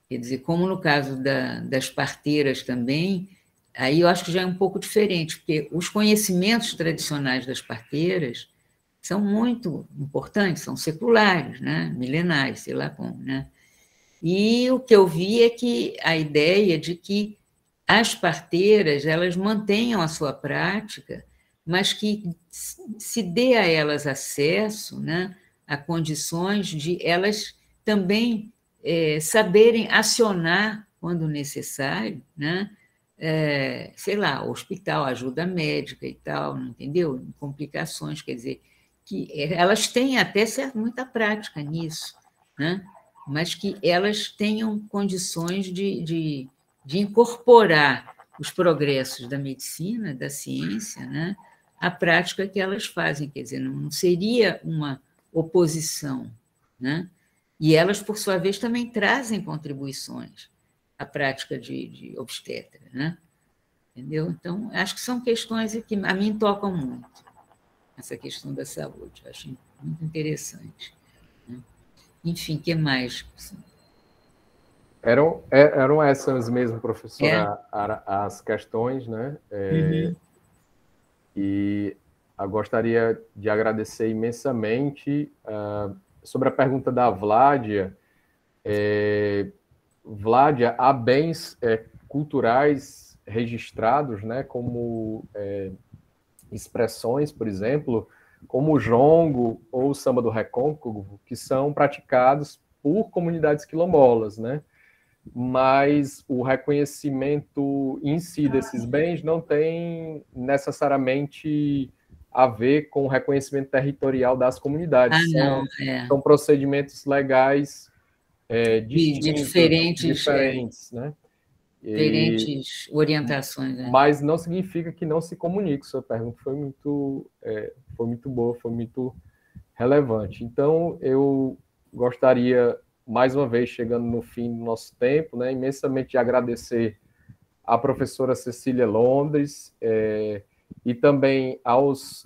Quer dizer, como no caso das parteiras também, aí eu acho que já é um pouco diferente, porque os conhecimentos tradicionais das parteiras são muito importantes, são seculares, né? Milenares, sei lá como, né? E o que eu vi é que a ideia de que as parteiras elas mantenham a sua prática, mas que se dê a elas acesso, né, a condições de elas também saberem acionar, quando necessário, né, sei lá, hospital, ajuda médica e tal, não entendeu? Complicações, quer dizer, que elas têm até muita prática nisso, né? Mas que elas tenham condições de incorporar os progressos da medicina, da ciência, né, à prática que elas fazem, quer dizer, não seria uma oposição, né? E elas, por sua vez, também trazem contribuições à prática de obstétrica, né? Entendeu? Então, acho que são questões que a mim tocam muito, essa questão da saúde, eu acho muito interessante, né? Enfim, o que mais?
Eram essas mesmo, professora, as questões, né? E eu gostaria de agradecer imensamente sobre a pergunta da Vládia. Vládia, há bens culturais registrados, né, como expressões, por exemplo, como o jongo ou o samba do recôncavo, que são praticados por comunidades quilombolas, né? Mas o reconhecimento em si desses bens não tem necessariamente a ver com o reconhecimento territorial das comunidades. São procedimentos legais distintos, diferentes, né?
Diferentes orientações. Né?
Mas não significa que não se comunique. Sua pergunta foi muito boa, foi muito relevante. Então, eu gostaria, mais uma vez, chegando no fim do nosso tempo, né, imensamente de agradecer à professora Cecília Londres e também a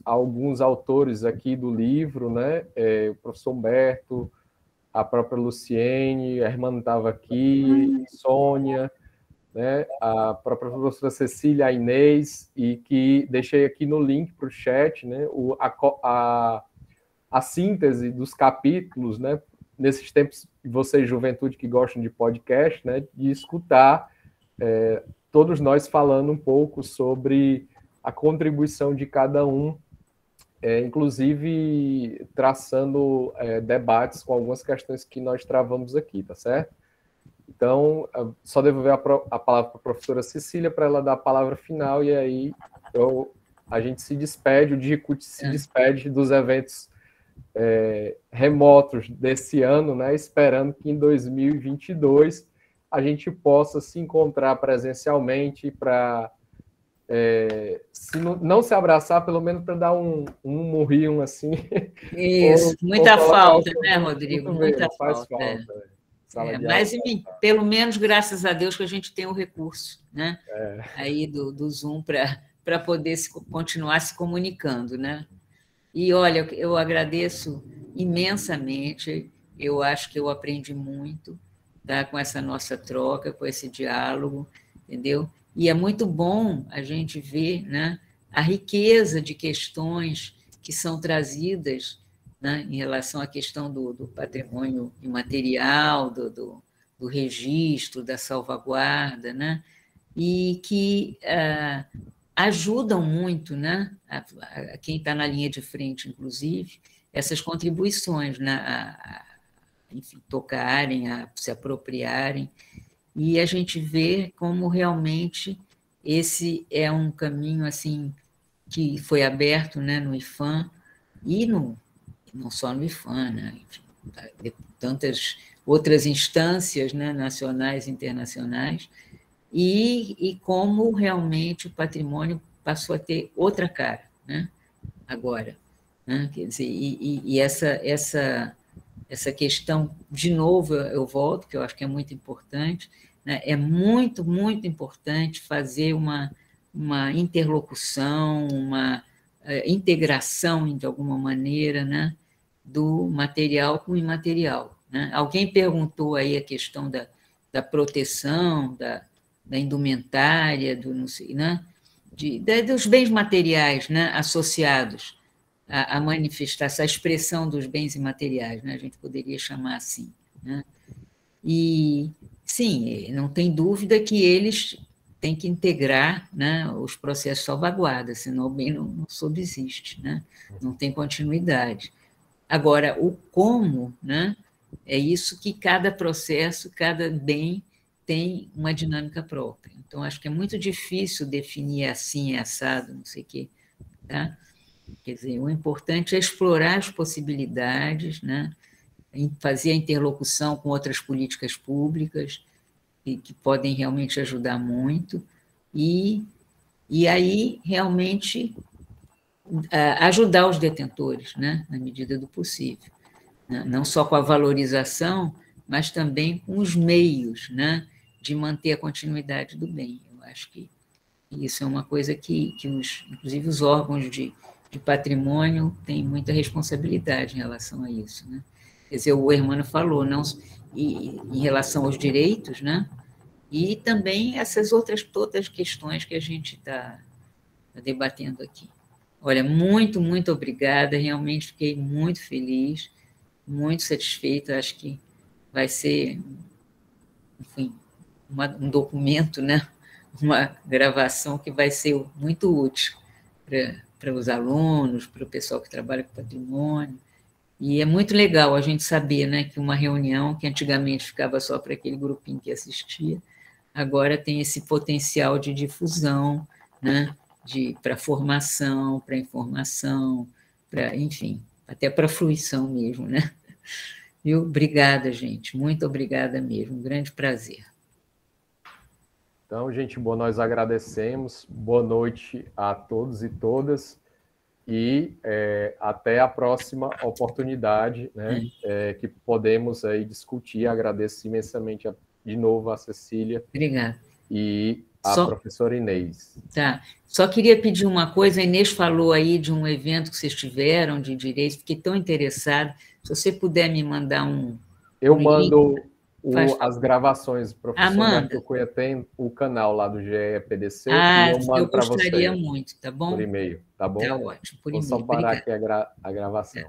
alguns autores aqui do livro, né, o professor Humberto, a própria Luciene, a irmã estava aqui, Sônia, né, a própria professora Cecília, a Inês, e que deixei aqui no link para o chat, né, a síntese dos capítulos, né, nesses tempos, vocês, juventude, que gostam de podcast, né, de escutar todos nós falando um pouco sobre a contribuição de cada um, inclusive traçando debates com algumas questões que nós travamos aqui, tá certo? Então, só devolver a palavra para a professora Cecília para ela dar a palavra final, e aí a gente se despede, o DIRCUT se despede dos eventos remotos desse ano, né, esperando que em 2022 a gente possa se encontrar presencialmente para, se não se abraçar, pelo menos para dar um murrinho assim.
Isso, muita falta, né, Rodrigo? Muita falta. Mas, pelo menos, graças a Deus, que a gente tem o recurso, né? Aí do Zoom para poder continuar se comunicando, né? E, olha, eu agradeço imensamente, eu acho que eu aprendi muito, tá, com essa nossa troca, com esse diálogo, entendeu? E é muito bom a gente ver, né, a riqueza de questões que são trazidas, né, em relação à questão do patrimônio imaterial, do registro, da salvaguarda, né? E que ajudam muito, né, a quem está na linha de frente, inclusive, essas contribuições, né, enfim, tocarem, a se apropriarem, e a gente vê como realmente esse é um caminho assim que foi aberto, né, no IPHAN, e não só no IPHAN, né, enfim, tantas outras instâncias, né, nacionais e internacionais, e como realmente o patrimônio passou a ter outra cara, né, agora. Né, quer dizer, e essa questão, de novo, eu volto, que eu acho que é muito importante, né, é muito, muito importante fazer uma interlocução, uma integração, de alguma maneira, né, do material com o imaterial. Né? Alguém perguntou aí a questão da proteção, da indumentária, não sei, né? Dos bens materiais, né, associados a manifestar essa expressão dos bens imateriais, né? A gente poderia chamar assim. Né? E, sim, não tem dúvida que eles têm que integrar, né, os processos de salvaguarda, senão o bem não subsiste, né? Não tem continuidade. Agora, o como, né, é isso que cada processo, cada bem tem uma dinâmica própria. Então, acho que é muito difícil definir assim, assado, não sei o quê. Tá? Quer dizer, o importante é explorar as possibilidades, né, fazer a interlocução com outras políticas públicas que podem realmente ajudar muito, e aí realmente ajudar os detentores, né, na medida do possível. Não só com a valorização, mas também com os meios, né, de manter a continuidade do bem. Eu acho que isso é uma coisa que inclusive os órgãos de patrimônio têm muita responsabilidade em relação a isso. Né? Quer dizer, o Hermano falou, não, em relação aos direitos, né, e também essas outras todas questões que a gente está debatendo aqui. Olha, muito, muito obrigada, realmente fiquei muito feliz, muito satisfeita, acho que vai ser, enfim, um documento, né? Uma gravação que vai ser muito útil para os alunos, para o pessoal que trabalha com patrimônio, e é muito legal a gente saber, né, que uma reunião que antigamente ficava só para aquele grupinho que assistia, agora tem esse potencial de difusão, né, para formação, para informação, enfim, até para fruição mesmo, né? Viu? Obrigada, gente, muito obrigada mesmo, um grande prazer.
Então, gente boa, nós agradecemos, boa noite a todos e todas, e até a próxima oportunidade, né, que podemos aí discutir. Agradeço imensamente de novo a Cecília.
Obrigada.
E a professora Inês.
Tá. Só queria pedir uma coisa, a Inês falou aí de um evento que vocês tiveram de direito, fiquei tão interessada. Se você puder me mandar
Eu mando as gravações, professor Humberto Cunha tem o canal lá do GEPDC, e eu mando para você.
Eu gostaria muito, tá bom?
Por e-mail, tá bom?
Tá ótimo, por e-mail.
Vou só parar aqui a gravação.